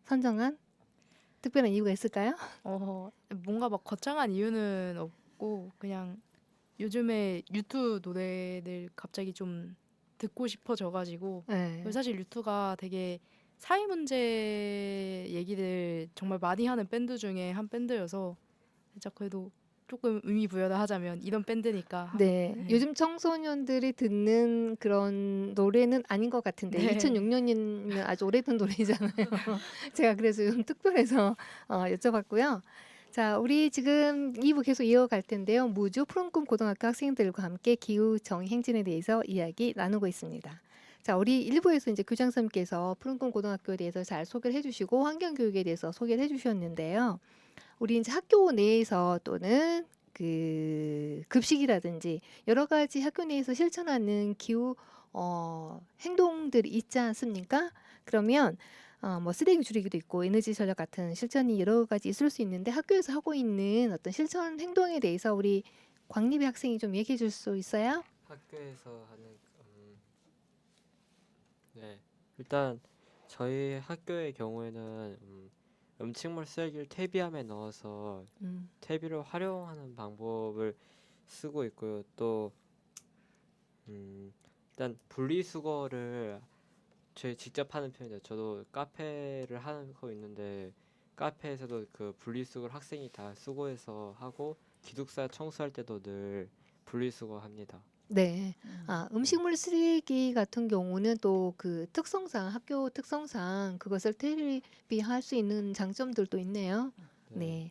선정한 특별한 이유가 있을까요? 뭔가 막 거창한 이유는 없고 그냥 요즘에 유튜 노래들 갑자기 좀 듣고 싶어져가지고 네. 그리고 사실 유튜가 되게 사회 문제 얘기들 정말 많이 하는 밴드 중에 한 밴드여서 진짜 그래도 조금 의미 부여를 하자면 이런 밴드니까 네, 네. 요즘 청소년들이 듣는 그런 노래는 아닌 것 같은데 네. 2006년이면 아주 오래된 노래잖아요. 제가 그래서 좀 특별해서 여쭤봤고요. 자, 우리 지금 2부 계속 이어갈 텐데요. 무주 푸른꿈 고등학교 학생들과 함께 기후 정의 행진에 대해서 이야기 나누고 있습니다. 자, 우리 1부에서 이제 교장 선생님께서 푸른꿈 고등학교에 대해서 잘 소개를 해주시고 환경 교육에 대해서 소개를 해주셨는데요. 우리 이제 학교 내에서 또는 그 급식이라든지 여러 가지 학교 내에서 실천하는 기후 행동들이 있지 않습니까? 그러면 뭐 쓰레기 줄이기도 있고 에너지 절약 같은 실천이 여러 가지 있을 수 있는데 학교에서 하고 있는 어떤 실천 행동에 대해서 우리 광립의 학생이 좀 얘기해 줄 수 있어요? 학교에서 하는 네, 일단 저희 학교의 경우에는 음식물 쓰레기를 퇴비함에 넣어서 퇴비를 활용하는 방법을 쓰고 있고요. 또 일단 분리수거를 저희 직접 하는 편이죠. 저도 카페를 하고 있는데 카페에서도 그 분리수거를 학생이 다 수거해서 하고 기숙사 청소할 때도 늘 분리수거합니다. 네. 음식물 쓰레기 같은 경우는 또 그 특성상 학교 특성상 그것을 퇴비할 수 있는 장점들도 있네요. 네.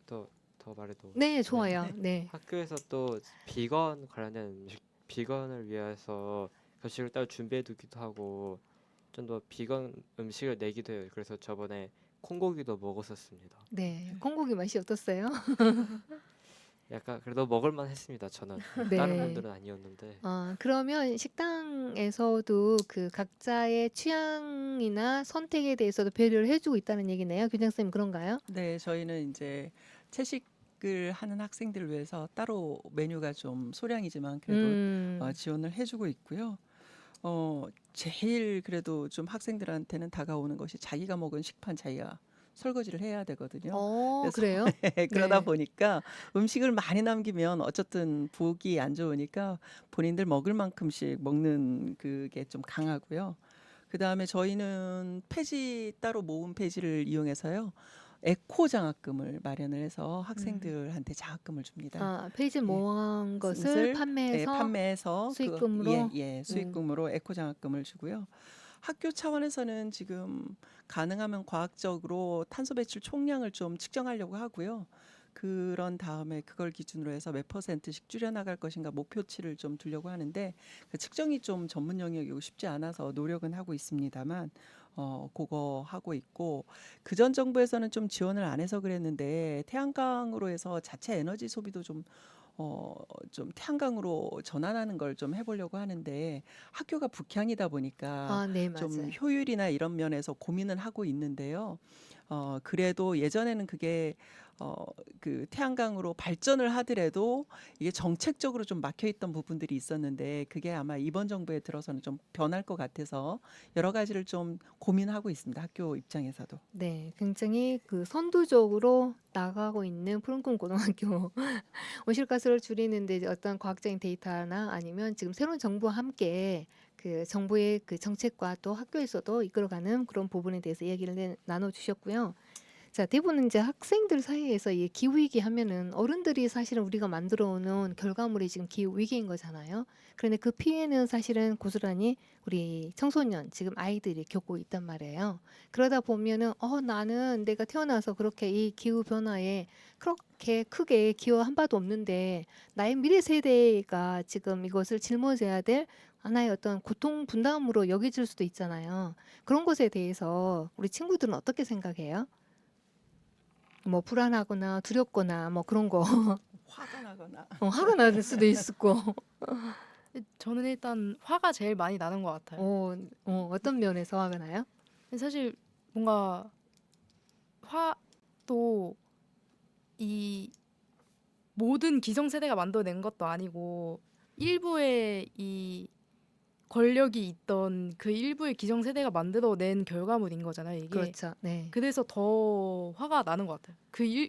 더 말해도 네, 좋아요. 네. 학교에서 또 비건 관련된 음식, 비건을 위해서 급식을 따로 준비해 두기도 하고 좀 더 비건 음식을 내기도 해요. 그래서 저번에 콩고기도 먹었었습니다. 네. 콩고기 맛이 어떻어요? 약간 그래도 먹을만 했습니다. 저는 네. 다른 분들은 아니었는데 그러면 식당에서도 그 각자의 취향이나 선택에 대해서도 배려를 해주고 있다는 얘기네요. 교장 선생님 그런가요? 네, 저희는 이제 채식을 하는 학생들을 위해서 따로 메뉴가 좀 소량이지만 그래도 지원을 해주고 있고요. 제일 그래도 좀 학생들한테는 다가오는 것이 자기가 먹은 식판 자기가 설거지를 해야 되거든요. 그래서 그래요? 그러다 네. 보니까 음식을 많이 남기면 어쨌든 보기 안 좋으니까 본인들 먹을 만큼씩 먹는 그게 좀 강하고요. 그다음에 저희는 폐지 따로 모은 폐지를 이용해서요. 에코 장학금을 마련을 해서 학생들한테 장학금을 줍니다. 페이지 예. 모은 것을 것을 판매해서 판매해서 수익금으로? 수익금으로 에코 장학금을 주고요. 학교 차원에서는 지금 가능하면 과학적으로 탄소 배출 총량을 좀 측정하려고 하고요. 그런 다음에 그걸 기준으로 해서 몇 %씩 줄여나갈 것인가 목표치를 좀 두려고 하는데 그 측정이 좀 전문 영역이고 쉽지 않아서 노력은 하고 있습니다만 그거 하고 있고 그전 정부에서는 좀 지원을 안 해서 그랬는데 태양광으로 해서 자체 에너지 소비도 좀 태양광으로 전환하는 걸 좀 해보려고 하는데 학교가 북향이다 보니까 네, 좀 맞아요. 효율이나 이런 면에서 고민은 하고 있는데요. 그래도 예전에는 그게 그 태양광으로 발전을 하더라도 이게 정책적으로 좀 막혀 있던 부분들이 있었는데 그게 아마 이번 정부에 들어서는 좀 변할 것 같아서 여러 가지를 좀 고민하고 있습니다. 학교 입장에서도. 네, 굉장히 그 선두적으로 나가고 있는 푸른꿈 고등학교 온실가스를 줄이는데 이제 어떤 과학적인 데이터나 아니면 지금 새로운 정부와 함께 그 정부의 그 정책과 또 학교에서도 이끌어가는 그런 부분에 대해서 이야기를 나눠주셨고요. 자, 대부분 이제 학생들 사이에서 이 기후 위기 하면은 어른들이 사실은 우리가 만들어 오는 결과물이 지금 기후 위기인 거잖아요. 그런데 그 피해는 사실은 고스란히 우리 청소년, 지금 아이들이 겪고 있단 말이에요. 그러다 보면은 나는 내가 태어나서 그렇게 이 기후 변화에 그렇게 크게 기여한 바도 없는데 나의 미래 세대가 지금 이것을 짊어져야 될 하나의 어떤 고통 분담으로 여겨질 수도 있잖아요. 그런 것에 대해서 우리 친구들은 어떻게 생각해요? 뭐 불안하거나 두렵거나 뭐 그런 거 화가 나거나. 화가 날 수도 있고 저는 일단 화가 제일 많이 나는 것 같아요. 어떤 면에서 화가 나요? 사실 뭔가 화도 이 모든 기성세대가 만들어낸 것도 아니고 일부의 이 권력이 있던 그 일부의 기성세대가 만들어낸 결과물인 거잖아요, 이게. 그렇죠. 네. 그래서 더 화가 나는 것 같아요.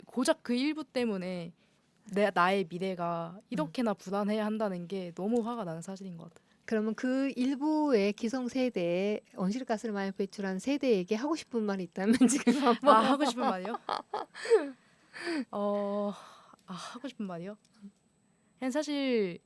고작 그 일부 때문에 나의 미래가 이렇게나 불안해야 한다는 게 너무 화가 나는 사실인 것 같아요. 그러면 그 일부의 기성세대, 온실가스를 많이 배출한 세대에게 하고 싶은 말이 있다면 지금 한번 하고 싶은 말이요? 하고 싶은 말이요? 그냥 사실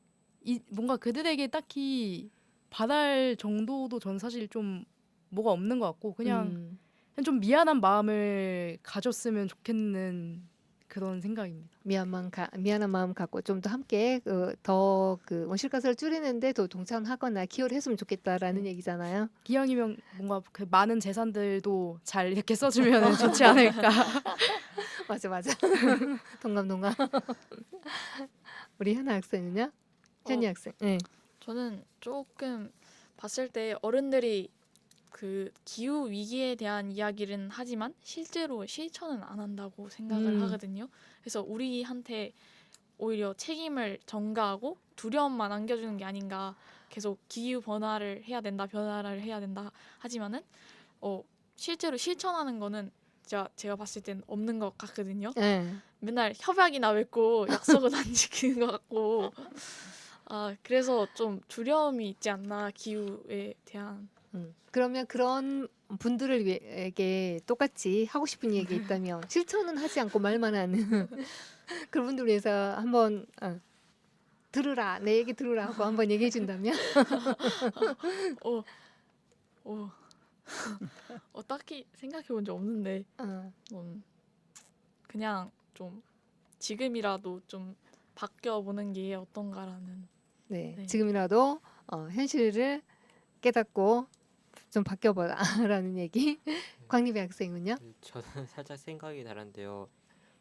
뭔가 그들에게 딱히 바랄 정도도 전 사실 좀 뭐가 없는 것 같고 그냥 좀 미안한 마음을 가졌으면 좋겠는 그런 생각입니다. 미안한 마음 갖고 좀 더 함께 더 그 온실가스를 줄이는데 더 동참하거나 기여를 했으면 좋겠다라는 네. 얘기잖아요. 기왕이면 뭔가 그 많은 재산들도 잘 이렇게 써주면 좋지 않을까. 맞아. 동감. 우리 현아 학생은요? 현이 학생. 네. 저는 조금 봤을 때 어른들이 그 기후 위기에 대한 이야기는 하지만 실제로 실천은 안 한다고 생각을 하거든요. 그래서 우리한테 오히려 책임을 전가하고 두려움만 안겨주는 게 아닌가. 계속 기후 변화를 해야 된다 하지만은 실제로 실천하는 거는 제가 봤을 땐 없는 것 같거든요. 네. 맨날 협약이나 맺고 약속은 안 지키는 것 같고 그래서 좀 두려움이 있지 않나 기후에 대한. 그러면 그런 분들에게 똑같이 하고 싶은 얘기 있다면 실천은 하지 않고 말만 하는 그런 분들 위해서 한번 들으라 내 얘기 들으라 하고 한번 얘기해 준다면 딱히 생각해 본 적 없는데 그냥 좀 지금이라도 좀 바뀌어 보는 게 어떤가라는. 네. 지금이라도 현실을 깨닫고 좀 바뀌어보라라는 얘기. 광립의 학생은요? 저는 살짝 생각이 다른데요.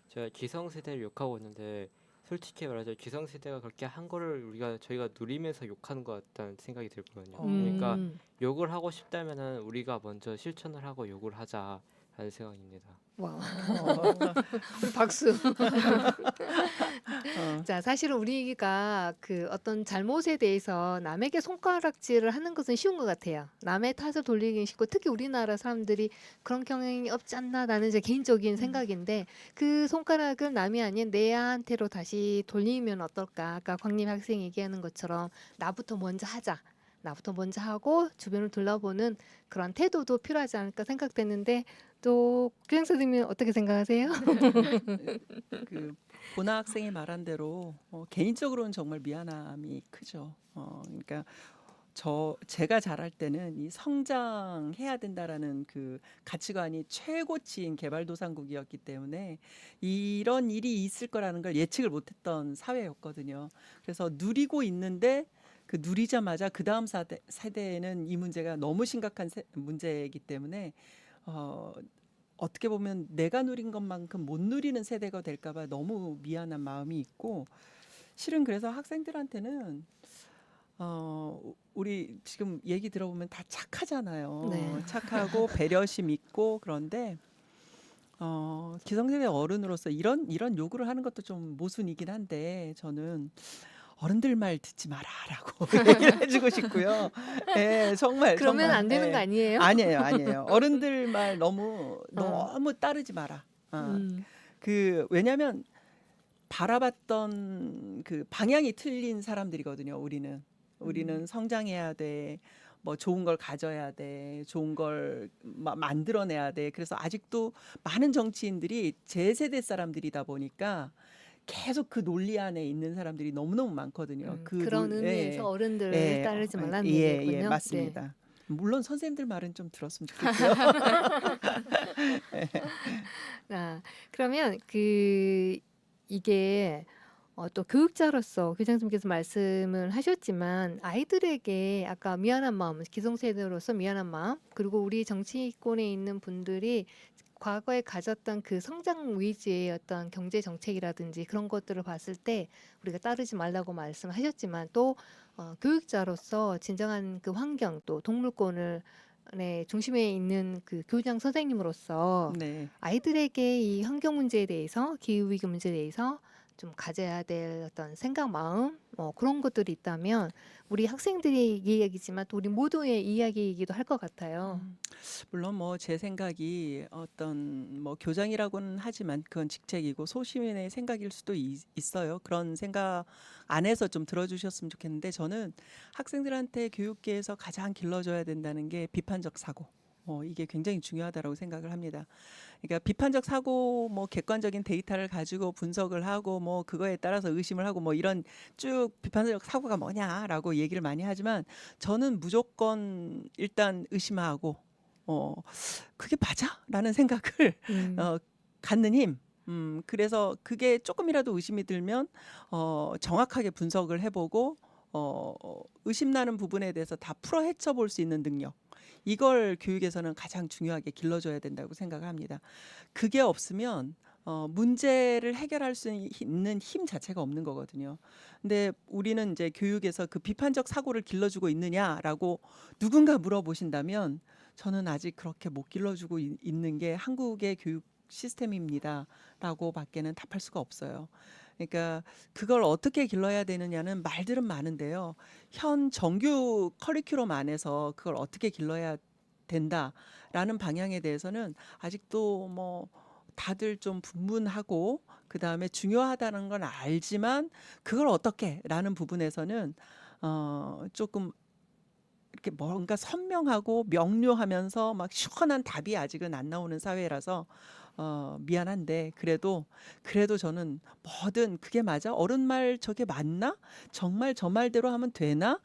제가 기성세대를 욕하고 있는데 솔직히 말해서 기성세대가 그렇게 한 거를 저희가 누리면서 욕하는 것 같다는 생각이 들거든요. 그러니까 욕을 하고 싶다면은 우리가 먼저 실천을 하고 욕을 하자라는 생각입니다. 와, 우리 박수. 자, 사실은 우리가 그 어떤 잘못에 대해서 남에게 손가락질을 하는 것은 쉬운 것 같아요. 남의 탓을 돌리기 쉽고 특히 우리나라 사람들이 그런 경향이 없지 않나라는 제 개인적인 생각인데 그 손가락을 남이 아닌 내한테로 다시 돌리면 어떨까? 아까 광림 학생이 얘기하는 것처럼 나부터 먼저 하자. 나부터 먼저 하고 주변을 둘러보는 그런 태도도 필요하지 않을까 생각되는데 또 교장 선생님은 어떻게 생각하세요? 그 보나 학생이 말한 대로 개인적으로는 정말 미안함이 크죠. 그러니까 제가 자랄 때는 이 성장해야 된다라는 그 가치관이 최고치인 개발도상국이었기 때문에 이런 일이 있을 거라는 걸 예측을 못했던 사회였거든요. 그래서 누리고 있는데 그 누리자마자 그 다음 세대에는 이 문제가 너무 심각한 문제이기 때문에 어떻게 보면 내가 누린 것만큼 못 누리는 세대가 될까 봐 너무 미안한 마음이 있고, 실은 그래서 학생들한테는 우리 지금 얘기 들어보면 다 착하잖아요. 네. 착하고 배려심 있고. 그런데 기성세대 어른으로서 이런 요구를 하는 것도 좀 모순이긴 한데, 저는 어른들 말 듣지 마라라고 얘기를 해주고 싶고요. 예, 정말 그러면 정말, 안 되는 예. 거 아니에요? 아니에요. 어른들 말 너무 따르지 마라. 왜냐하면 바라봤던 그 방향이 틀린 사람들이거든요. 우리는 성장해야 돼. 뭐 좋은 걸 가져야 돼. 좋은 걸 만들어내야 돼. 그래서 아직도 많은 정치인들이 제 세대 사람들이다 보니까 계속 그 논리 안에 있는 사람들이 너무너무 많거든요. 그런 의미에서 어른들 예, 따르지 말라는 예, 얘기군요. 네. 맞습니다. 물론 선생님들 말은 좀 들었으면 좋겠고요. 그러면 이게 또 교육자로서 교장선생님께서 말씀을 하셨지만 아이들에게 아까 미안한 마음, 기성세대로서 미안한 마음, 그리고 우리 정치권에 있는 분들이 과거에 가졌던 그 성장 위주의 어떤 경제 정책이라든지 그런 것들을 봤을 때 우리가 따르지 말라고 말씀하셨지만 또 교육자로서 진정한 그 환경 또 동물권을 중심에 있는 그 교장 선생님으로서 네. 아이들에게 이 환경 문제에 대해서 기후 위기 문제에 대해서 좀 가져야 될 어떤 생각, 마음, 그런 것들이 있다면 우리 학생들의 이야기지만 또 우리 모두의 이야기이기도 할 것 같아요. 물론 뭐 제 생각이 어떤 뭐 교장이라고는 하지만 그건 직책이고 소시민의 생각일 수도 있어요. 그런 생각 안에서 좀 들어주셨으면 좋겠는데, 저는 학생들한테 교육계에서 가장 길러줘야 된다는 게 비판적 사고. 이게 굉장히 중요하다고 생각을 합니다. 그러니까 비판적 사고, 뭐 객관적인 데이터를 가지고 분석을 하고 뭐 그거에 따라서 의심을 하고 뭐 이런 쭉 비판적 사고가 뭐냐라고 얘기를 많이 하지만, 저는 무조건 일단 의심하고 그게 맞아라는 생각을 갖는 힘. 그래서 그게 조금이라도 의심이 들면 정확하게 분석을 해보고 의심나는 부분에 대해서 다 풀어 헤쳐볼 수 있는 능력. 이걸 교육에서는 가장 중요하게 길러줘야 된다고 생각을 합니다. 그게 없으면 문제를 해결할 수 있는 힘 자체가 없는 거거든요. 근데 우리는 이제 교육에서 그 비판적 사고를 길러주고 있느냐라고 누군가 물어보신다면, 저는 아직 그렇게 못 길러주고 있는 게 한국의 교육 시스템입니다라고 밖에는 답할 수가 없어요. 그러니까 그걸 어떻게 길러야 되느냐는 말들은 많은데요. 현 정규 커리큘럼 안에서 그걸 어떻게 길러야 된다라는 방향에 대해서는 아직도 뭐 다들 좀 분분하고, 그다음에 중요하다는 건 알지만 그걸 어떻게라는 부분에서는 조금 이렇게 뭔가 선명하고 명료하면서 막 시원한 답이 아직은 안 나오는 사회라서 미안한데, 그래도 저는 뭐든 그게 맞아? 어른 말 저게 맞나? 정말 저 말대로 하면 되나?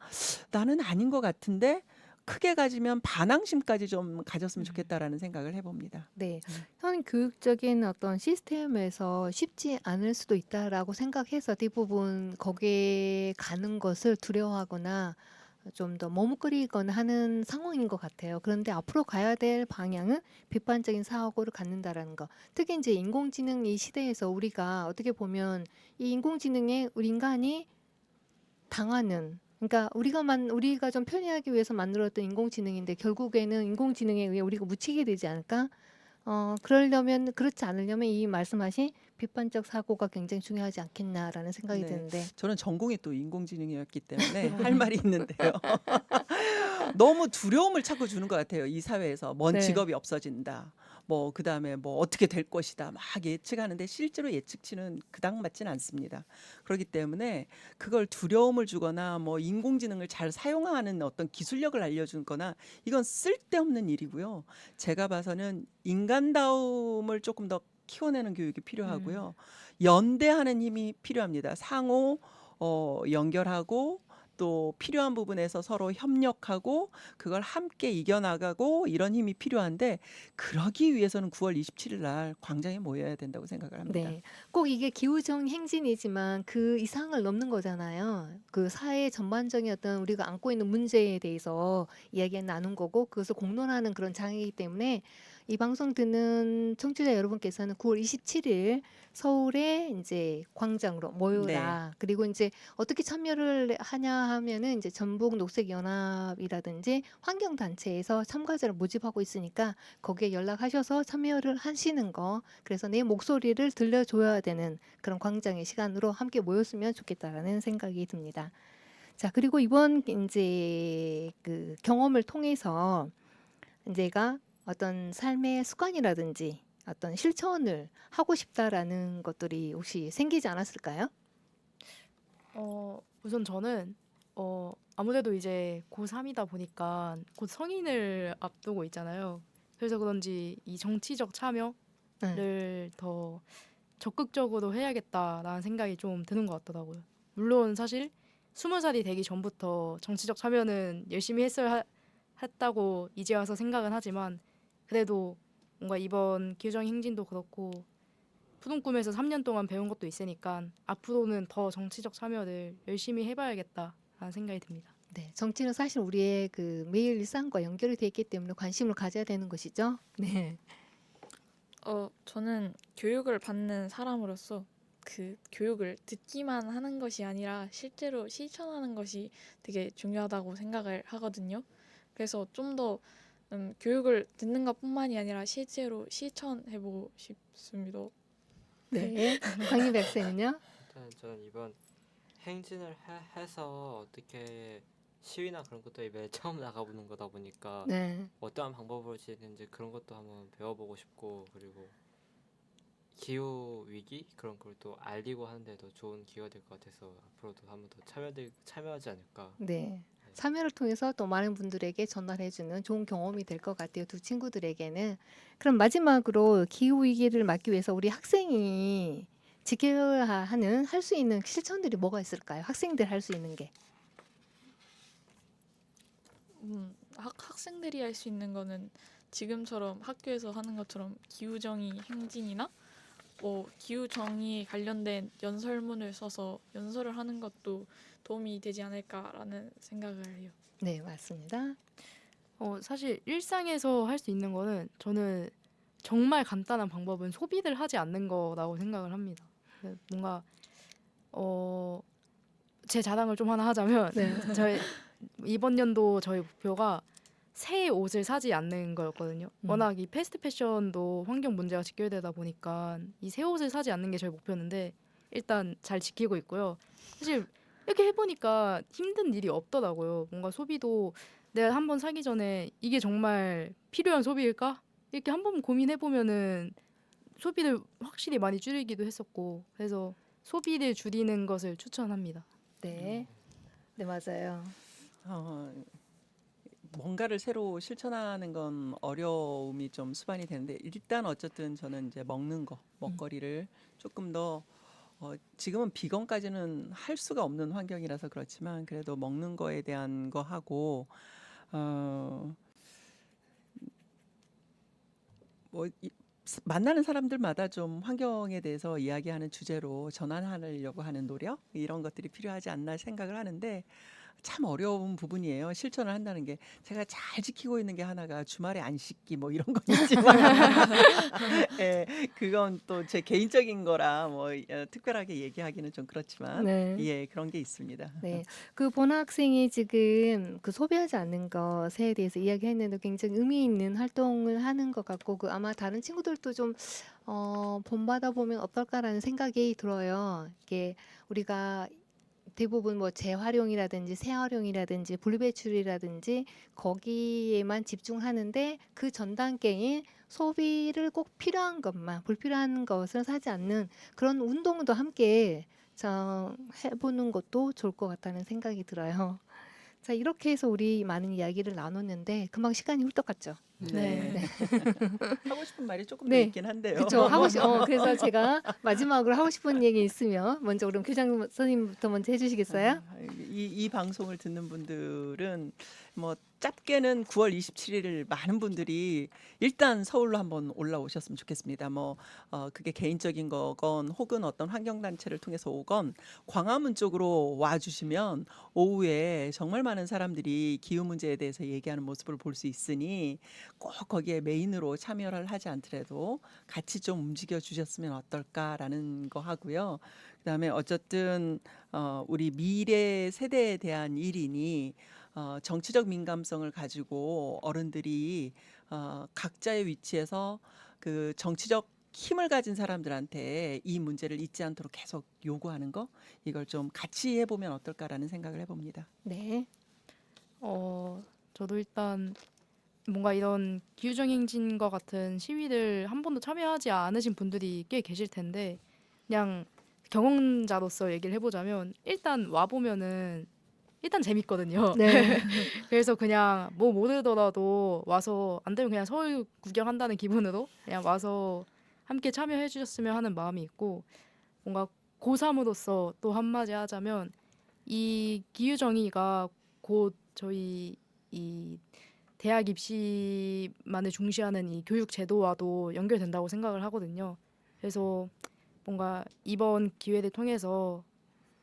나는 아닌 것 같은데, 크게 가지면 반항심까지 좀 가졌으면 좋겠다라는 생각을 해봅니다. 네, 현 교육적인 어떤 시스템에서 쉽지 않을 수도 있다라고 생각해서 대부분 거기에 가는 것을 두려워하거나 좀 더 머뭇거리거나 하는 상황인 것 같아요. 그런데 앞으로 가야 될 방향은 비판적인 사고를 갖는다라는 거. 특히 이제 인공지능 이 시대에서 우리가 어떻게 보면 이 인공지능에 우리 인간이 당하는, 그러니까 우리가 좀 편리하기 위해서 만들었던 인공지능인데 결국에는 인공지능에 의해 우리가 묻히게 되지 않을까? 그렇지 않으려면 이 말씀하신 비판적 사고가 굉장히 중요하지 않겠나라는 생각이 네. 드는데. 저는 전공이 또 인공지능이었기 때문에 할 말이 있는데요. 너무 두려움을 자꾸 주는 것 같아요. 이 사회에서 뭔 네. 직업이 없어진다. 뭐 그다음에 뭐 어떻게 될 것이다. 막 예측하는데 실제로 예측치는 그닥 맞지는 않습니다. 그렇기 때문에 그걸 두려움을 주거나 뭐 인공지능을 잘 사용하는 어떤 기술력을 알려주거나, 이건 쓸데없는 일이고요. 제가 봐서는 인간다움을 조금 더 키워내는 교육이 필요하고요. 연대하는 힘이 필요합니다. 상호 연결하고 또 필요한 부분에서 서로 협력하고 그걸 함께 이겨나가고 이런 힘이 필요한데 그러기 위해서는 9월 27일 날 광장에 모여야 된다고 생각을 합니다. 네. 꼭 이게 기후적 행진이지만 그 이상을 넘는 거잖아요. 그 사회 전반적인 어떤 우리가 안고 있는 문제에 대해서 이야기 나눈 거고 그것을 공론하는 그런 장이기 때문에 이 방송 듣는 청취자 여러분께서는 9월 27일 서울에 이제 광장으로 네. 모여라. 그리고 이제 어떻게 참여를 하냐 하면은 이제 전북 녹색연합이라든지 환경단체에서 참가자를 모집하고 있으니까 거기에 연락하셔서 참여를 하시는 거. 그래서 내 목소리를 들려줘야 되는 그런 광장의 시간으로 함께 모였으면 좋겠다라는 생각이 듭니다. 자, 그리고 이번 이제 그 경험을 통해서 이제가 어떤 삶의 습관이라든지 어떤 실천을 하고 싶다라는 것들이 혹시 생기지 않았을까요? 우선 저는 아무래도 이제 고3이다 보니까 곧 성인을 앞두고 있잖아요. 그래서 그런지 이 정치적 참여를 네. 더 적극적으로 해야겠다라는 생각이 좀 드는 것 같더라고요. 물론 사실 20살이 되기 전부터 정치적 참여는 열심히 했다고 이제 와서 생각은 하지만 그래도 뭔가 이번 기후정 행진도 그렇고 푸른 꿈에서 3년 동안 배운 것도 있으니까 앞으로는 더 정치적 참여를 열심히 해봐야겠다라는 생각이 듭니다. 네, 정치는 사실 우리의 그 매일 일상과 연결이 되어 있기 때문에 관심을 가져야 되는 것이죠. 네. 저는 교육을 받는 사람으로서 그 교육을 듣기만 하는 것이 아니라 실제로 실천하는 것이 되게 중요하다고 생각을 하거든요. 그래서 좀 더 교육을 듣는 것뿐만이 아니라 실제로 실천해보고 싶습니다. 네. 강림 학생은요? 일단 저는 이번 행진을 해서 어떻게 시위나 그런 것도 이번에 처음 나가보는 거다 보니까 네. 어떠한 방법으로 지내는지 그런 것도 한번 배워보고 싶고 그리고 기후 위기 그런 걸 또 알리고 하는데도 좋은 기회가 될 것 같아서 앞으로도 한번 더 참여하지 않을까. 네. 참여를 통해서 또 많은 분들에게 전달해주는 좋은 경험이 될 것 같아요. 두 친구들에게는. 그럼 마지막으로 기후 위기를 막기 위해서 우리 학생이 지켜야 하는 할 수 있는 실천들이 뭐가 있을까요? 학생들 할 수 있는 게. 학생들이 할 수 있는 거는 지금처럼 학교에서 하는 것처럼 기후정의 행진이나 기후정의에 관련된 연설문을 써서 연설을 하는 것도 도움이 되지 않을까라는 생각을 해요. 네, 맞습니다. 사실 일상에서 할 수 있는 거는 저는 정말 간단한 방법은 소비를 하지 않는 거라고 생각을 합니다. 뭔가 제 자랑을 좀 하나 하자면 네. 저희 이번 연도 저희 목표가 새 옷을 사지 않는 거였거든요. 워낙 이 패스트 패션도 환경 문제가 직결되다 보니까 이 새 옷을 사지 않는 게 저희 목표였는데 일단 잘 지키고 있고요. 사실 이렇게 해보니까 힘든 일이 없더라고요. 뭔가 소비도 내가 한번 사기 전에 이게 정말 필요한 소비일까? 이렇게 한번 고민해보면은 소비를 확실히 많이 줄이기도 했었고 그래서 소비를 줄이는 것을 추천합니다. 네. 네, 맞아요. 어, 뭔가를 새로 실천하는 건 어려움이 좀 수반이 되는데 일단 어쨌든 저는 이제 먹는 거, 먹거리를 조금 더 지금은 비건까지는 할 수가 없는 환경이라서 그렇지만 그래도 먹는 거에 대한 거 하고 뭐 만나는 사람들마다 좀 환경에 대해서 이야기하는 주제로 전환하려고 하는 노력 이런 것들이 필요하지 않나 생각을 하는데 참 어려운 부분이에요. 실천을 한다는 게 제가 잘 지키고 있는 게 하나가 주말에 안 씻기 뭐 이런 건 있지만 예, 그건 또 제 개인적인 거라 뭐 특별하게 얘기하기는 좀 그렇지만 네. 예, 그런 게 있습니다. 네. 그 보나 학생이 지금 그 소비하지 않는 것에 대해서 이야기했는데 굉장히 의미 있는 활동을 하는 것 같고 그 아마 다른 친구들도 좀 본받아 보면 어떨까라는 생각이 들어요. 이게 우리가 대부분 뭐 재활용이라든지 재활용이라든지 분리배출이라든지 거기에만 집중하는,데 그 전 단계인 소비를 꼭 필요한 것만 불필요한 것을 사지 않는 그런 운동도 함께 해보는 것도 좋을 것 같다는 생각이 들어요. 자, 이렇게 해서 우리 많은 이야기를 나눴는데 금방 시간이 훌떡 갔죠. 네. 하고 싶은 말이 조금 네. 더 있긴 한데요. 그렇죠. 그래서 제가 마지막으로 하고 싶은 얘기 있으면 먼저 그럼 교장 선생님부터 먼저 해주시겠어요? 이 방송을 듣는 분들은 뭐 짧게는 9월 27일을 많은 분들이 일단 서울로 한번 올라오셨으면 좋겠습니다. 뭐 그게 개인적인 거건 혹은 어떤 환경단체를 통해서 오건 광화문 쪽으로 와주시면 오후에 정말 많은 사람들이 기후 문제에 대해서 얘기하는 모습을 볼 수 있으니 꼭 거기에 메인으로 참여를 하지 않더라도 같이 좀 움직여 주셨으면 어떨까라는 거 하고요. 그다음에 어쨌든 우리 미래 세대에 대한 일이니 정치적 민감성을 가지고 어른들이 각자의 위치에서 그 정치적 힘을 가진 사람들한테 이 문제를 잊지 않도록 계속 요구하는 거 이걸 좀 같이 해보면 어떨까라는 생각을 해봅니다. 네. 저도 일단 뭔가 이런 기후정행진과 같은 시위들 한 번도 참여하지 않으신 분들이 꽤 계실 텐데 그냥 경험자로서 얘기를 해보자면 일단 와보면은 일단 재밌거든요. 네. 그래서 그냥 뭐 모르더라도 와서 안 되면 그냥 서울 구경한다는 기분으로 그냥 와서 함께 참여해 주셨으면 하는 마음이 있고 뭔가 고3으로서 또 한마디 하자면 이 기후정의가 곧 저희 이 대학 입시만을 중시하는 이 교육 제도와도 연결된다고 생각을 하거든요. 그래서 뭔가 이번 기회를 통해서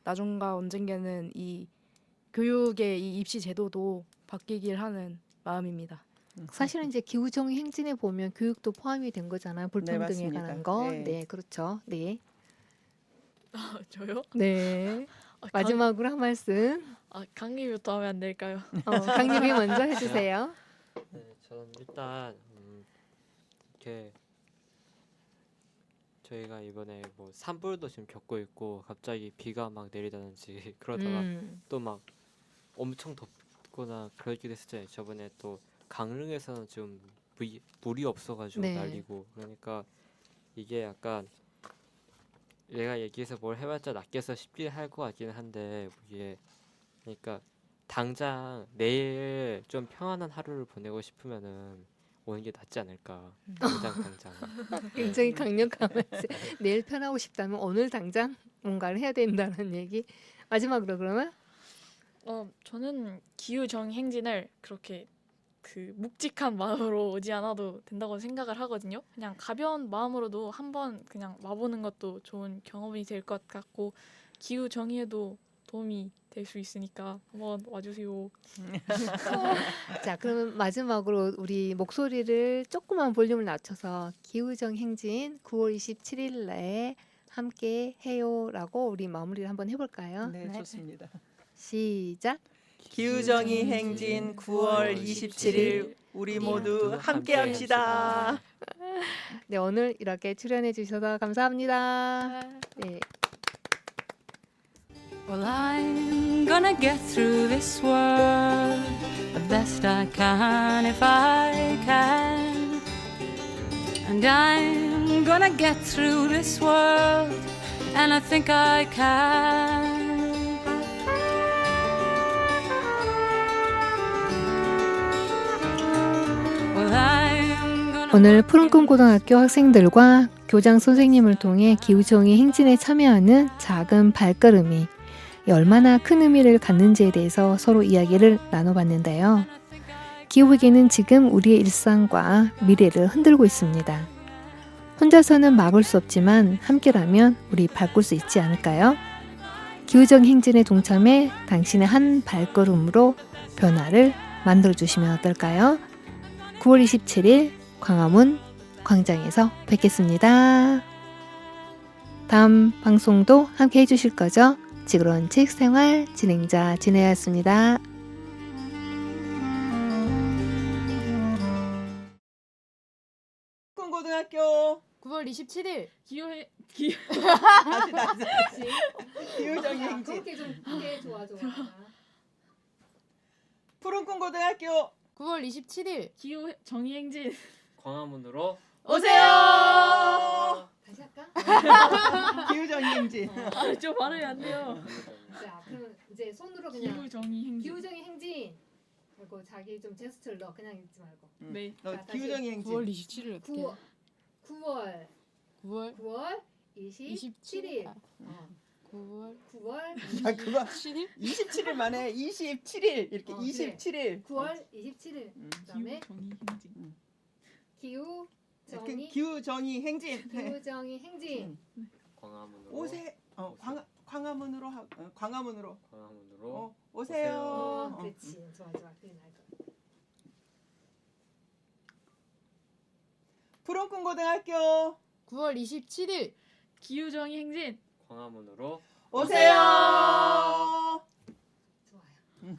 나중과 언젠가는 이 교육의 이 입시 제도도 바뀌길 하는 마음입니다. 사실은 이제 기후정의 행진에 보면 교육도 포함이 된 거잖아요. 불평등에 맞습니다. 관한 거. 네. 네, 그렇죠. 네. 저요? 네. 아, 마지막으로 한 말씀. 강의부터 하면 안 될까요? 강님이 먼저 해주세요. 네, 저는 일단 이렇게 저희가 이번에 뭐 산불도 지금 겪고 있고 갑자기 비가 막 내리다든지 그러다가 또 막 엄청 덥거나 그러기도 했었잖아요. 저번에 또 강릉에서는 좀 물이 없어가지고 네. 날리고 그러니까 이게 약간 내가 얘기해서 뭘 해봤자 낚여서 쉽게 할 것 같기는 한데 이게 그러니까 당장 내일 좀 평안한 하루를 보내고 싶으면은 오는 게 낫지 않을까. 당장. 굉장히 강력한 말씀. 내일 편하고 싶다면 오늘 당장 뭔가를 해야 된다는 얘기. 마지막으로 그러면 저는 기후정의 행진을 그렇게 그 묵직한 마음으로 오지 않아도 된다고 생각을 하거든요. 그냥 가벼운 마음으로도 한번 그냥 와보는 것도 좋은 경험이 될 것 같고 기후정의에도 도움이 될 수 있으니까 한번 와주세요. 자, 그러면 마지막으로 우리 목소리를 조그만 볼륨을 낮춰서 기후정 행진 9월 27일 날 함께 해요라고 우리 마무리를 한번 해볼까요? 네, 좋습니다. 시작. 기후정의 행진 9월 27일 우리 모두 함께합시다. 네, 오늘 이렇게 출연해 주셔서 감사합니다. 네. Well, I'm gonna get through this world the best I can if I can. And I'm gonna get through this world, and I think I can. Well, I'm gonna 오늘 푸른꿈 고등학교 학생들과 교장 선생님을 통해 기후정의 행진에 참여하는 작은 발걸음이 얼마나 큰 의미를 갖는지에 대해서 서로 이야기를 나눠봤는데요. 기후위기는 지금 우리의 일상과 미래를 흔들고 있습니다. 혼자서는 막을 수 없지만 함께라면 우리 바꿀 수 있지 않을까요? 기후정 행진에 동참해 당신의 한 발걸음으로 변화를 만들어주시면 어떨까요? 9월 27일 광화문 광장에서 뵙겠습니다. 다음 방송도 함께 해주실 거죠? 지구론 체육생활 진행자 진혜였습니다. 고등학교 9월 27일 다시 기후정의 행진 그게 좋아. 푸른꿈 고등학교 9월 27일 기후정의 행진 광화문으로 오세요. 다시 할까? 기후정의 행진. 좀 발음이 안 돼요. 자, 그럼 이제 손으로 그냥 기후정의 행진. 기후정의 행진 그리고 자기 좀 제스처를 넣어. 그냥 읽지 말고. 네. 자, 다시. 기우정의 행진. 9월 27일 어떻게? 9월 9월 27일. 아, 어. 9월 9월 야 그거 7일? 27일 만에 27일 이렇게 어, 그래. 27일. 9월 27일. 그다음에 기후 정의 기우정의 행진. 기후정의 행진. 광화문으로 오세 광화문으로 광화문으로 광화문으로 오세요. 어, 그렇지. 좋아. 그게 나을 것 같아. 푸른꿈 고등학교 9월 27일 기후정의 행진. 광화문으로 오세요. 좋아요.